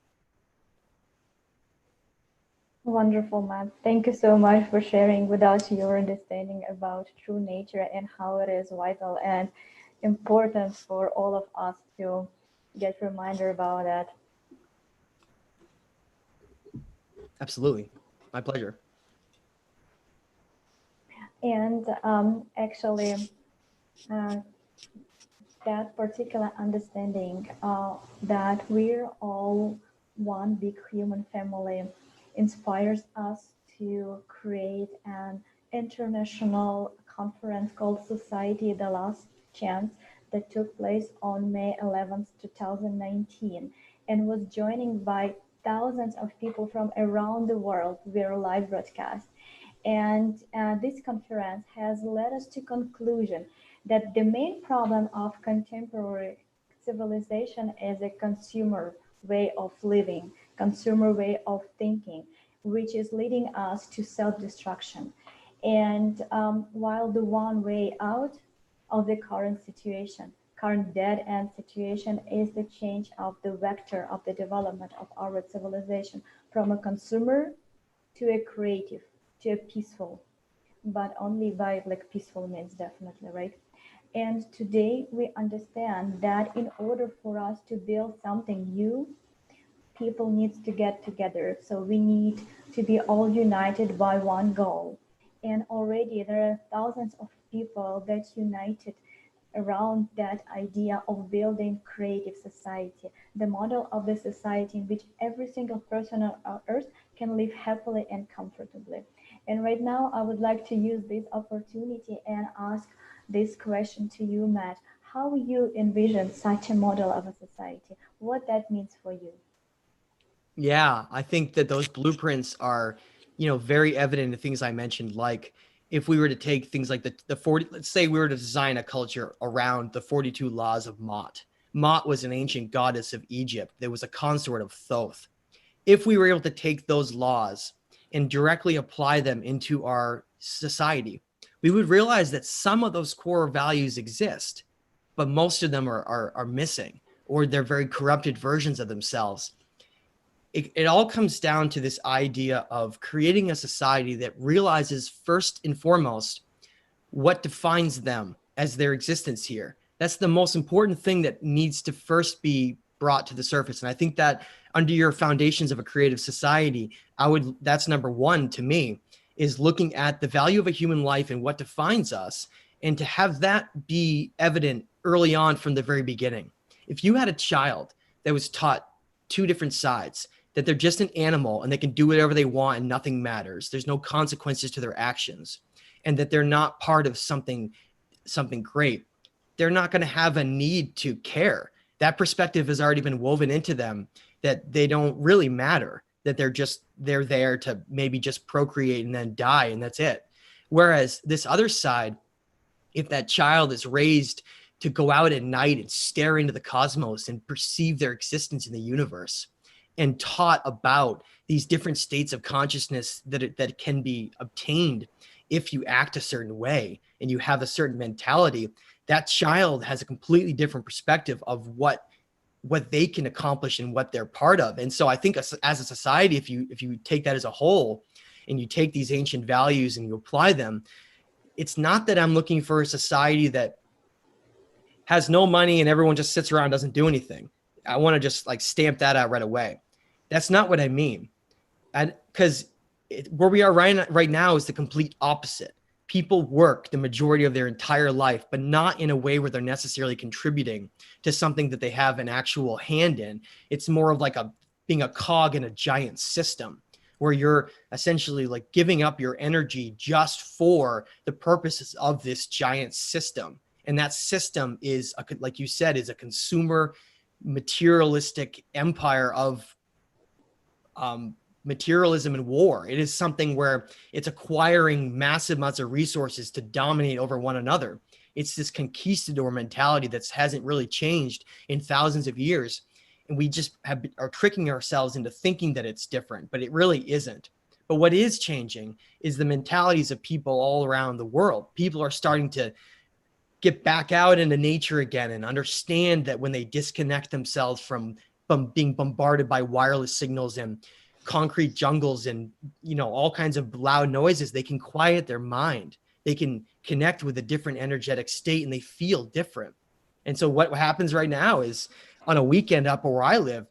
D: Wonderful, Matt. Thank you so much for sharing with us your understanding about true nature and how it is vital and important for all of us to get reminder about that.
B: Absolutely. My pleasure.
D: And actually, that particular understanding that we're all one big human family inspires us to create an international conference called Society The Last Chance that took place on May 11th, 2019, and was joined by thousands of people from around the world via live broadcast. And this conference has led us to conclusion that the main problem of contemporary civilization is a consumer way of living, consumer way of thinking, which is leading us to self-destruction. And while the one way out of the current situation, current dead end situation, is the change of the vector of the development of our civilization from a consumer to a creative, to a peaceful, but only by like peaceful means, definitely, right? And today we understand that in order for us to build something new, people need to get together. So we need to be all united by one goal. And already there are thousands of people that united around that idea of building creative society, the model of the society in which every single person on earth can live happily and comfortably. And right now, I would like to use this opportunity and ask this question to you, Matt. How you envision such a model of a society? What that means for you?
B: Yeah, I think that those blueprints are, very evident in things I mentioned, like if we were to take things like the 40, let's say we were to design a culture around the 42 laws of Mot. Mot was an ancient goddess of Egypt. There was a consort of Thoth. If we were able to take those laws and directly apply them into our society, we would realize that some of those core values exist, but most of them are missing, or they're very corrupted versions of themselves. It all comes down to this idea of creating a society that realizes first and foremost what defines them as their existence here. That's the most important thing that needs to first be brought to the surface. And I think that under your foundations of a creative society, that's number one to me, is looking at the value of a human life and what defines us, and to have that be evident early on from the very beginning. If you had a child that was taught two different sides, that they're just an animal and they can do whatever they want and nothing matters, there's no consequences to their actions, and that they're not part of something great, they're not going to have a need to care. That perspective has already been woven into them, that they don't really matter, that they're there to maybe just procreate and then die, and that's it. Whereas this other side, if that child is raised to go out at night and stare into the cosmos and perceive their existence in the universe, and taught about these different states of consciousness that can be obtained if you act a certain way and you have a certain mentality, that child has a completely different perspective of what they can accomplish and what they're part of. And so I think as a society, if you take that as a whole and you take these ancient values and you apply them, it's not that I'm looking for a society that has no money and everyone just sits around and doesn't do anything. I want to just like stamp that out right away. That's not what I mean. Because where we are right now is the complete opposite. People work the majority of their entire life, but not in a way where they're necessarily contributing to something that they have an actual hand in. It's more of like being a cog in a giant system where you're essentially like giving up your energy just for the purposes of this giant system. And that system is, like you said, is a consumer materialistic empire of materialism and war. It is something where it's acquiring massive amounts of resources to dominate over one another. It's this conquistador mentality that hasn't really changed in thousands of years. And we just are tricking ourselves into thinking that it's different, but it really isn't. But what is changing is the mentalities of people all around the world. People are starting to get back out into nature again and understand that when they disconnect themselves from being bombarded by wireless signals and concrete jungles and, you know, all kinds of loud noises, they can quiet their mind. They can connect with a different energetic state and they feel different. And so what happens right now is on a weekend up where I live,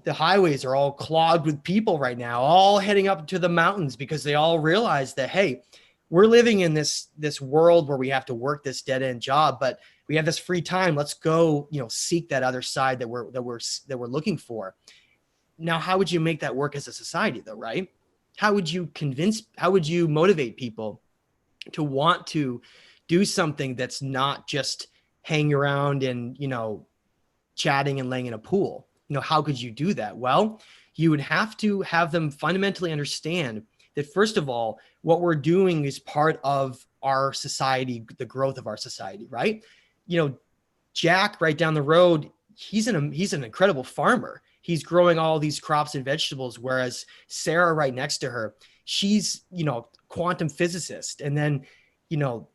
B: the highways are all clogged with people right now, all heading up to the mountains because they all realize that, hey, we're living in this world where we have to work this dead end job, but we have this free time. Let's go, you know, seek that other side that we're looking for. Now, how would you make that work as a society though, right? How would you motivate people to want to do something that's not just hanging around and, you know, chatting and laying in a pool? You know, how could you do that? Well, you would have to have them fundamentally understand that, first of all, what we're doing is part of our society, the growth of our society, right? You know, Jack right down the road, he's an incredible farmer. He's growing all these crops and vegetables, whereas Sarah right next to her, she's, you know, quantum physicist. And then, you know,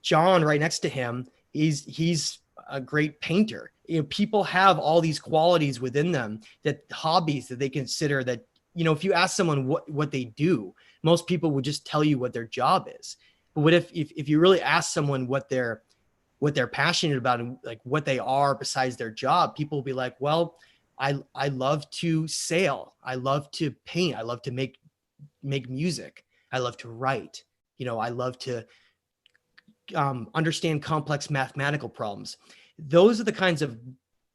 B: John right next to him, he's a great painter. You know, people have all these qualities within them, that hobbies that they consider that, you know, if you ask someone what they do, most people would just tell you what their job is. But what if you really ask someone what they're passionate about and like what they are besides their job, people will be like, well, I love to sail. I love to paint. I love to make music. I love to write. You know, I love to understand complex mathematical problems. Those are the kinds of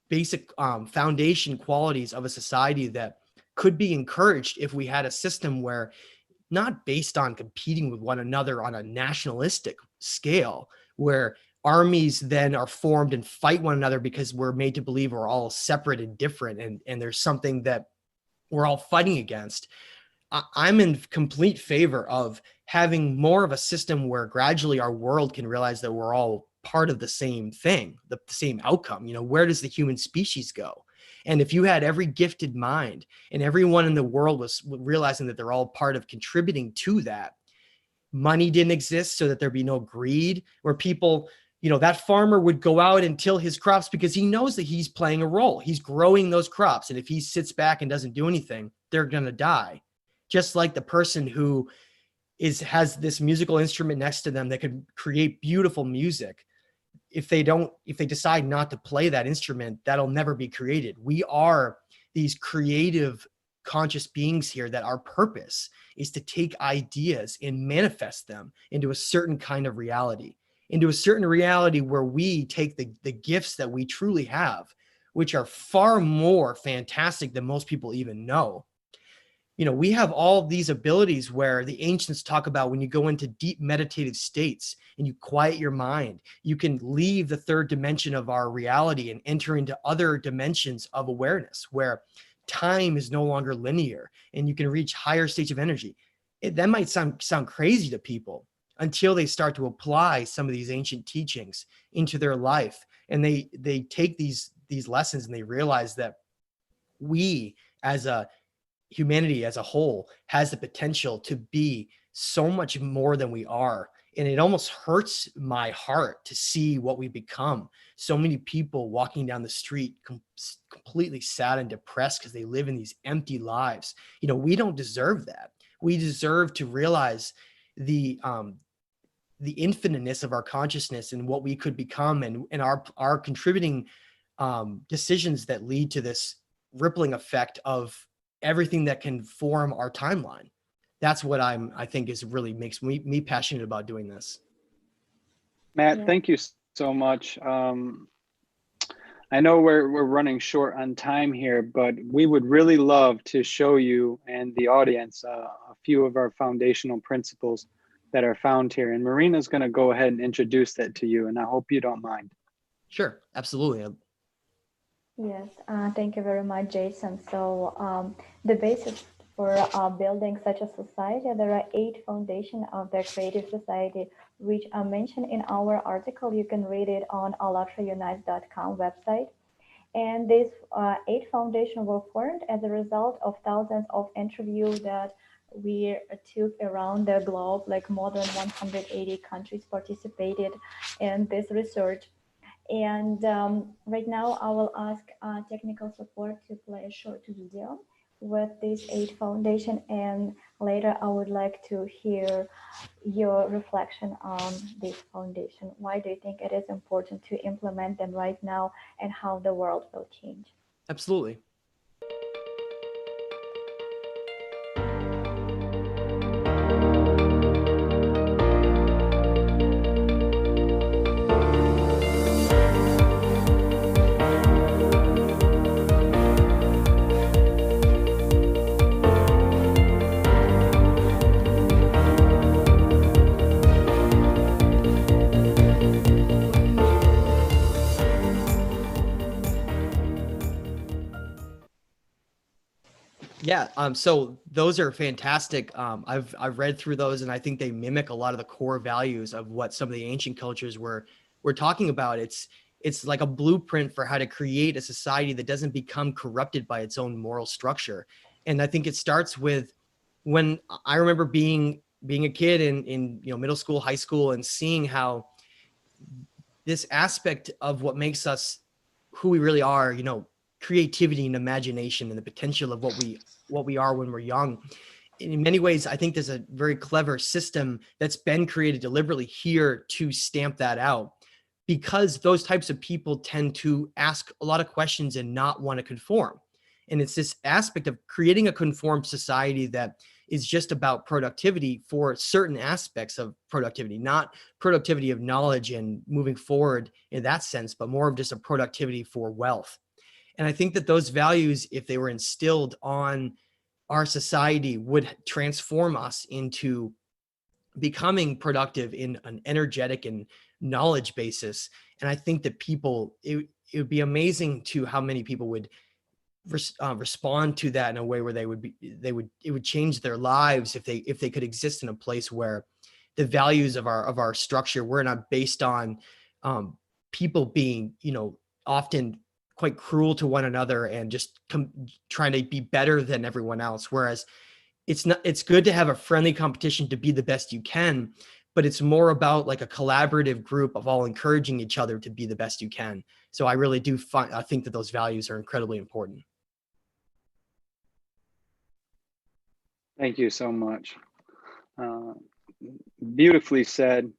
B: basic foundation qualities of a society that could be encouraged if we had a system where, not based on competing with one another on a nationalistic scale, where armies then are formed and fight one another because we're made to believe we're all separate and different, and there's something that we're all fighting against. I'm in complete favor of having more of a system where gradually our world can realize that we're all part of the same thing, the same outcome. You know, where does the human species go? And if you had every gifted mind and everyone in the world was realizing that they're all part of contributing to that, money didn't exist so that there'd be no greed, where people, you know, that farmer would go out and till his crops because he knows that he's playing a role. He's growing those crops. And if he sits back and doesn't do anything, they're going to die. Just like the person who has this musical instrument next to them that could create beautiful music. If they decide not to play that instrument, that'll never be created. We are these creative, conscious beings here that our purpose is to take ideas and manifest them into a certain kind of reality, into a certain reality where we take the gifts that we truly have, which are far more fantastic than most people even know. You know, we have all of these abilities where the ancients talk about when you go into deep meditative states and you quiet your mind, you can leave the third dimension of our reality and enter into other dimensions of awareness where time is no longer linear and you can reach higher states of energy. That might sound crazy to people until they start to apply some of these ancient teachings into their life. And they take these lessons and they realize that we as a humanity as a whole has the potential to be so much more than we are. And it almost hurts my heart to see what we become. So many people walking down the street completely sad and depressed because they live in these empty lives. You know, we don't deserve that. We deserve to realize the infiniteness of our consciousness and what we could become, and our contributing decisions that lead to this rippling effect of everything that can form our timeline. That's what I think is really makes me passionate about doing this.
C: Matt, thank you so much. I know we're running short on time here, but we would really love to show you and the audience a few of our foundational principles that are found here. And Marina's going to go ahead and introduce that to you, and I hope you don't mind.
B: Sure, absolutely.
D: Yes, thank you very much, Jason. So, the basis for building such a society, there are 8 foundations of the creative society, which are mentioned in our article. You can read it on allatraunites.com website. And these 8 foundations were formed as a result of thousands of interviews that we took around the globe, like more than 180 countries participated in this research. And right now, I will ask technical support to play a short video with these 8 foundation. And later, I would like to hear your reflection on this foundation. Why do you think it is important to implement them right now, and how the world will change?
B: Absolutely. Yeah, so those are fantastic. I've read through those, and I think they mimic a lot of the core values of what some of the ancient cultures were talking about. It's like a blueprint for how to create a society that doesn't become corrupted by its own moral structure. And I think it starts with when I remember being a kid in middle school, high school, and seeing how this aspect of what makes us who we really are, creativity and imagination and the potential of what we are when we're young. In many ways, I think there's a very clever system that's been created deliberately here to stamp that out, because those types of people tend to ask a lot of questions and not want to conform. And it's this aspect of creating a conformed society that is just about productivity for certain aspects of productivity, not productivity of knowledge and moving forward in that sense, but more of just a productivity for wealth. And I think that those values, if they were instilled on our society, would transform us into becoming productive in an energetic and knowledge basis. And I think that it would be amazing to how many people would respond to that in a way where it would change their lives if they could exist in a place where the values of our structure were not based on people being often quite cruel to one another and just trying to be better than everyone else. Whereas it's good to have a friendly competition to be the best you can, but it's more about like a collaborative group of all encouraging each other to be the best you can. So I really do I think that those values are incredibly important.
C: Thank you so much. Beautifully said.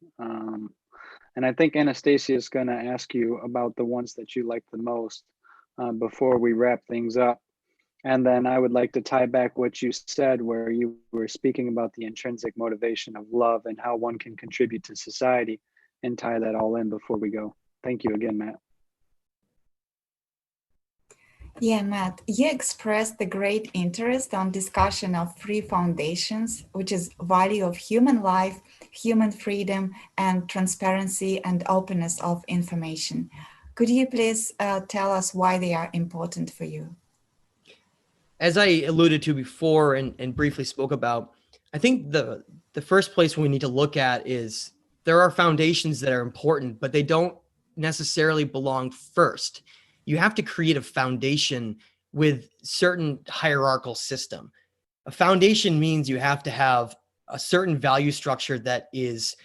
C: And I think Anastasia is going to ask you about the ones that you like the most before we wrap things up. And then I would like to tie back what you said, where you were speaking about the intrinsic motivation of love and how one can contribute to society, and tie that all in before we go. Thank you again, Matt.
A: Yeah, Matt, you expressed the great interest on discussion of 3 foundations, which is value of human life, human freedom, and transparency and openness of information. Could you please tell us why they are important for you?
B: As I alluded to before and briefly spoke about, I think the first place we need to look at is there are foundations that are important, but they don't necessarily belong first. You have to create a foundation with certain hierarchical system. A foundation means you have to have a certain value structure that is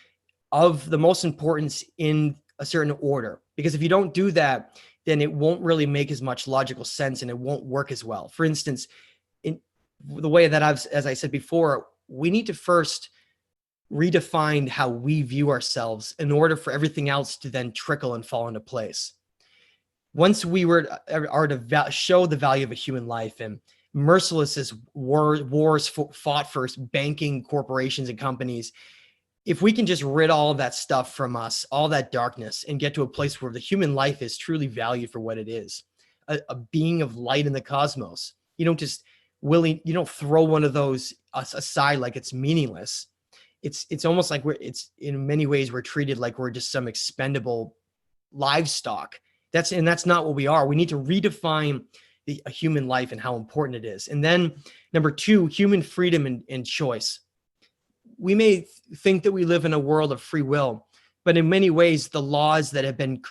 B: of the most importance in a certain order. Because if you don't do that, then it won't really make as much logical sense and it won't work as well. For instance, in the way that as I said before, we need to first redefine how we view ourselves in order for everything else to then trickle and fall into place. Once we are to show the value of a human life and merciless as wars fought for banking corporations and companies, if we can just rid all of that stuff from us, all that darkness, and get to a place where the human life is truly valued for what it is, a being of light in the cosmos. You don't throw one of those aside like it's meaningless. It's almost like it's in many ways we're treated like we're just some expendable livestock. That's not what we are. We need to redefine a human life and how important it is. And then number two, human freedom and choice. We may think that we live in a world of free will, but in many ways, the laws that have been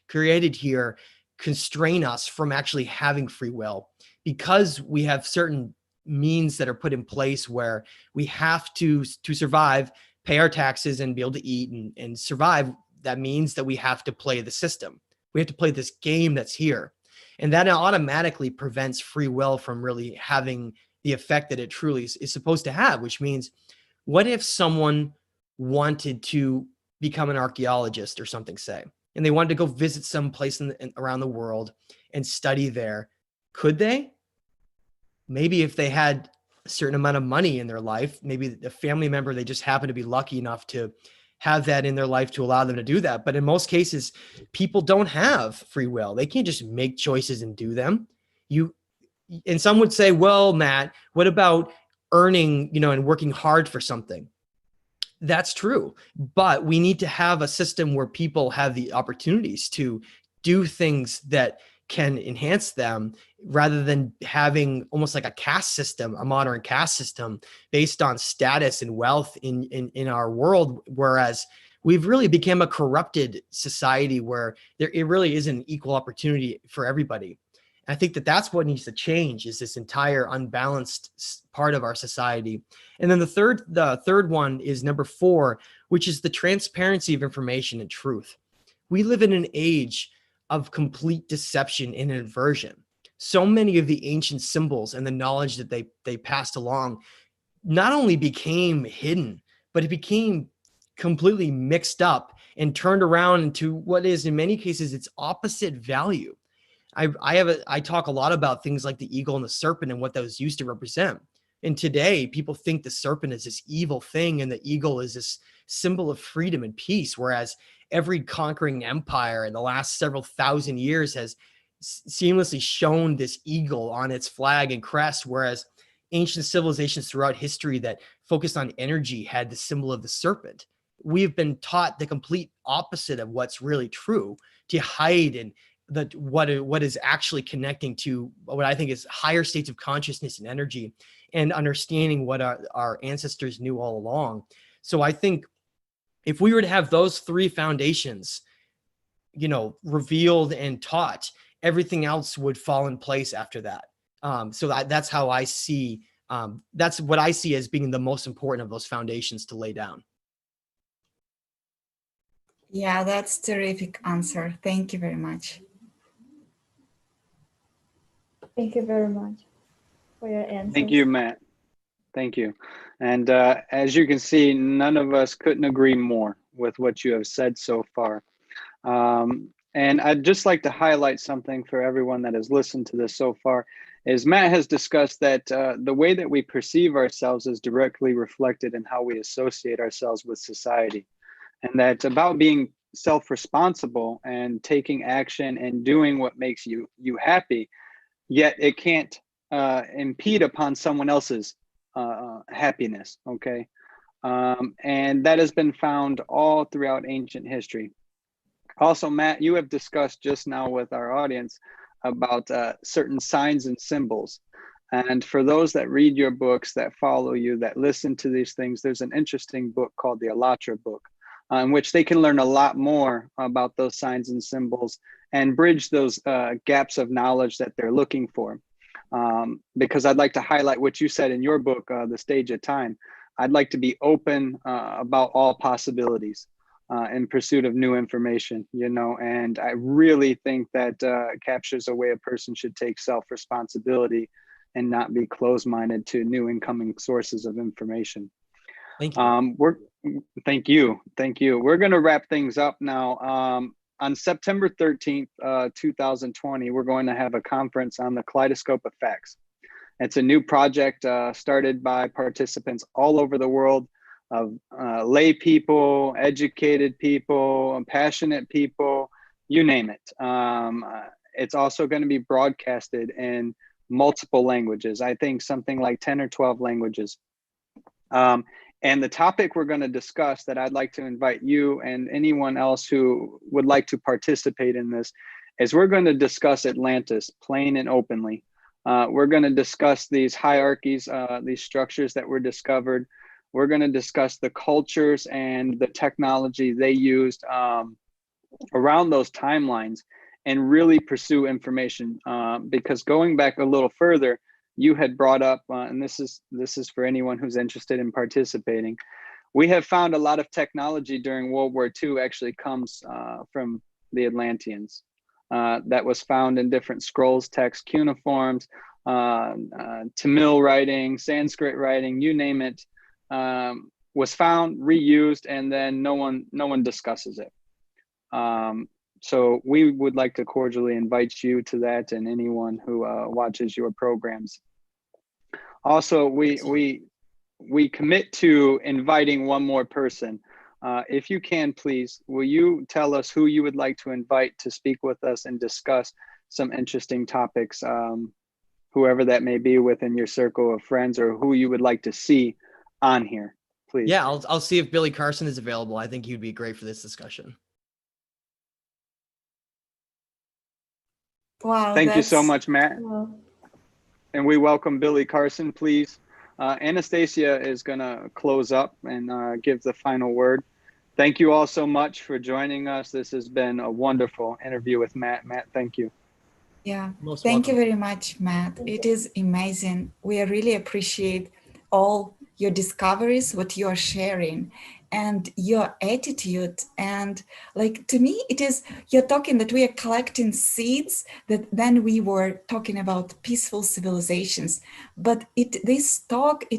B: created here constrain us from actually having free will, because we have certain means that are put in place where we have to survive, pay our taxes and be able to eat and survive. That means that we have to play the system. We have to play this game that's here. And that automatically prevents free will from really having the effect that it truly is supposed to have, which means, what if someone wanted to become an archaeologist or something, say, and they wanted to go visit some place around the world and study there? Could they? Maybe if they had a certain amount of money in their life, maybe a family member, they just happen to be lucky enough to have that in their life to allow them to do that. But in most cases, people don't have free will. They can't just make choices and do them. And some would say, well, Matt, what about earning, and working hard for something? That's true. But we need to have a system where people have the opportunities to do things that can enhance them, rather than having almost like a caste system, a modern caste system based on status and wealth in our world. Whereas we've really become a corrupted society where it really isn't equal opportunity for everybody. I think that that's what needs to change, is this entire unbalanced part of our society. And then the third one is number 4, which is the transparency of information and truth. We live in an age of complete deception and inversion. So many of the ancient symbols and the knowledge that they passed along not only became hidden, but it became completely mixed up and turned around into what is, in many cases, its opposite value. I talk a lot about things like the eagle and the serpent and what those used to represent. And today, people think the serpent is this evil thing and the eagle is this symbol of freedom and peace, whereas every conquering empire in the last several thousand years has seamlessly shown this eagle on its flag and crest, whereas ancient civilizations throughout history that focused on energy had the symbol of the serpent. We've been taught the complete opposite of what's really true, to hide and what is actually connecting to what I think is higher states of consciousness and energy, and understanding what our ancestors knew all along. So I think if we were to have those 3 foundations, revealed and taught, everything else would fall in place after that. So that's how I see, that's what I see as being the most important of those foundations to lay down.
A: Yeah, that's a terrific answer. Thank you very much.
D: Thank you very much for your answers.
C: Thank you, Matt. Thank you. And as you can see, none of us couldn't agree more with what you have said so far. And I'd just like to highlight something for everyone that has listened to this so far, is Matt has discussed that the way that we perceive ourselves is directly reflected in how we associate ourselves with society. And that's about being self-responsible and taking action and doing what makes you happy, yet it can't impede upon someone else's happiness, okay? And that has been found all throughout ancient history. Also, Matt, you have discussed just now with our audience about certain signs and symbols. And for those that read your books, that follow you, that listen to these things, there's an interesting book called the LaCroix book, in which they can learn a lot more about those signs and symbols and bridge those gaps of knowledge that they're looking for. Because I'd like to highlight what you said in your book, The Stage of Time. I'd like to be open about all possibilities in pursuit of new information, and I really think that captures a way a person should take self-responsibility and not be closed-minded to new incoming sources of information.
B: Thank you.
C: Thank you. We're going to wrap things up now. On September 13th, 2020, we're going to have a conference on the Kaleidoscope of Facts. It's a new project started by participants all over the world, of lay people, educated people, passionate people, you name it. It's also going to be broadcasted in multiple languages. I think something like 10 or 12 languages. And the topic we're going to discuss, that I'd like to invite you and anyone else who would like to participate in this, is we're going to discuss Atlantis plain and openly. We're going to discuss these hierarchies, these structures that were discovered. We're going to discuss the cultures and the technology they used around those timelines, and really pursue information. Because going back a little further, you had brought up, and this is for anyone who's interested in participating. We have found a lot of technology during World War II actually comes from the Atlanteans. That was found in different scrolls, texts, cuneiforms, Tamil writing, Sanskrit writing, you name it, was found, reused, and then no one discusses it. So we would like to cordially invite you to that, and anyone who watches your programs. Also, we commit to inviting one more person. If you can, please, will you tell us who you would like to invite to speak with us and discuss some interesting topics, whoever that may be within your circle of friends, or who you would like to see on here, please?
B: Yeah, I'll see if Billy Carson is available. I think he'd be great for this discussion.
A: Wow.
C: Thank you so much, Matt.
D: Well,
C: And we welcome Billy Carson, please. Anastasia is going to close up and give the final word. Thank you all so much for joining us. This has been a wonderful interview with Matt. Matt, thank you.
A: Yeah,
B: Most
A: thank you
B: welcome.
A: very much, Matt.
D: Thank
A: It
D: you.
A: is amazing. We really appreciate all your discoveries, what you are sharing, and your attitude. And like, to me, it is, you're talking that we are collecting seeds, that then we were talking about peaceful civilizations. But it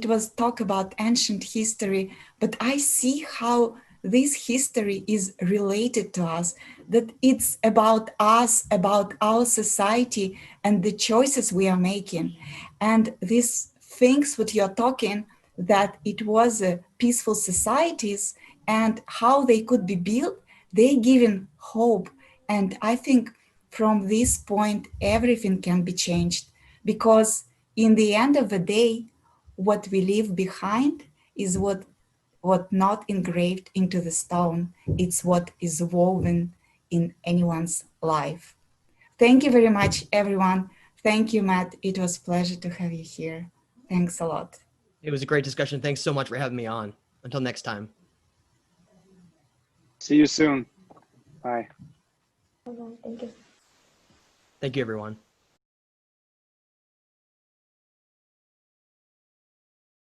A: was talk about ancient history, but I see how this history is related to us, that it's about us, about our society and the choices we are making. And these things what you're talking, that it was peaceful societies and how they could be built, they giving hope. And I think from this point, everything can be changed, because in the end of the day, what we leave behind is what not engraved into the stone. It's what is woven in anyone's life. Thank you very much, everyone. Thank you, Matt. It was a pleasure to have you here. Thanks a lot.
B: It was a great discussion. Thanks so much for having me on. Until next time.
C: See you soon. Bye.
D: bye-bye. Thank you.
B: Thank you, everyone.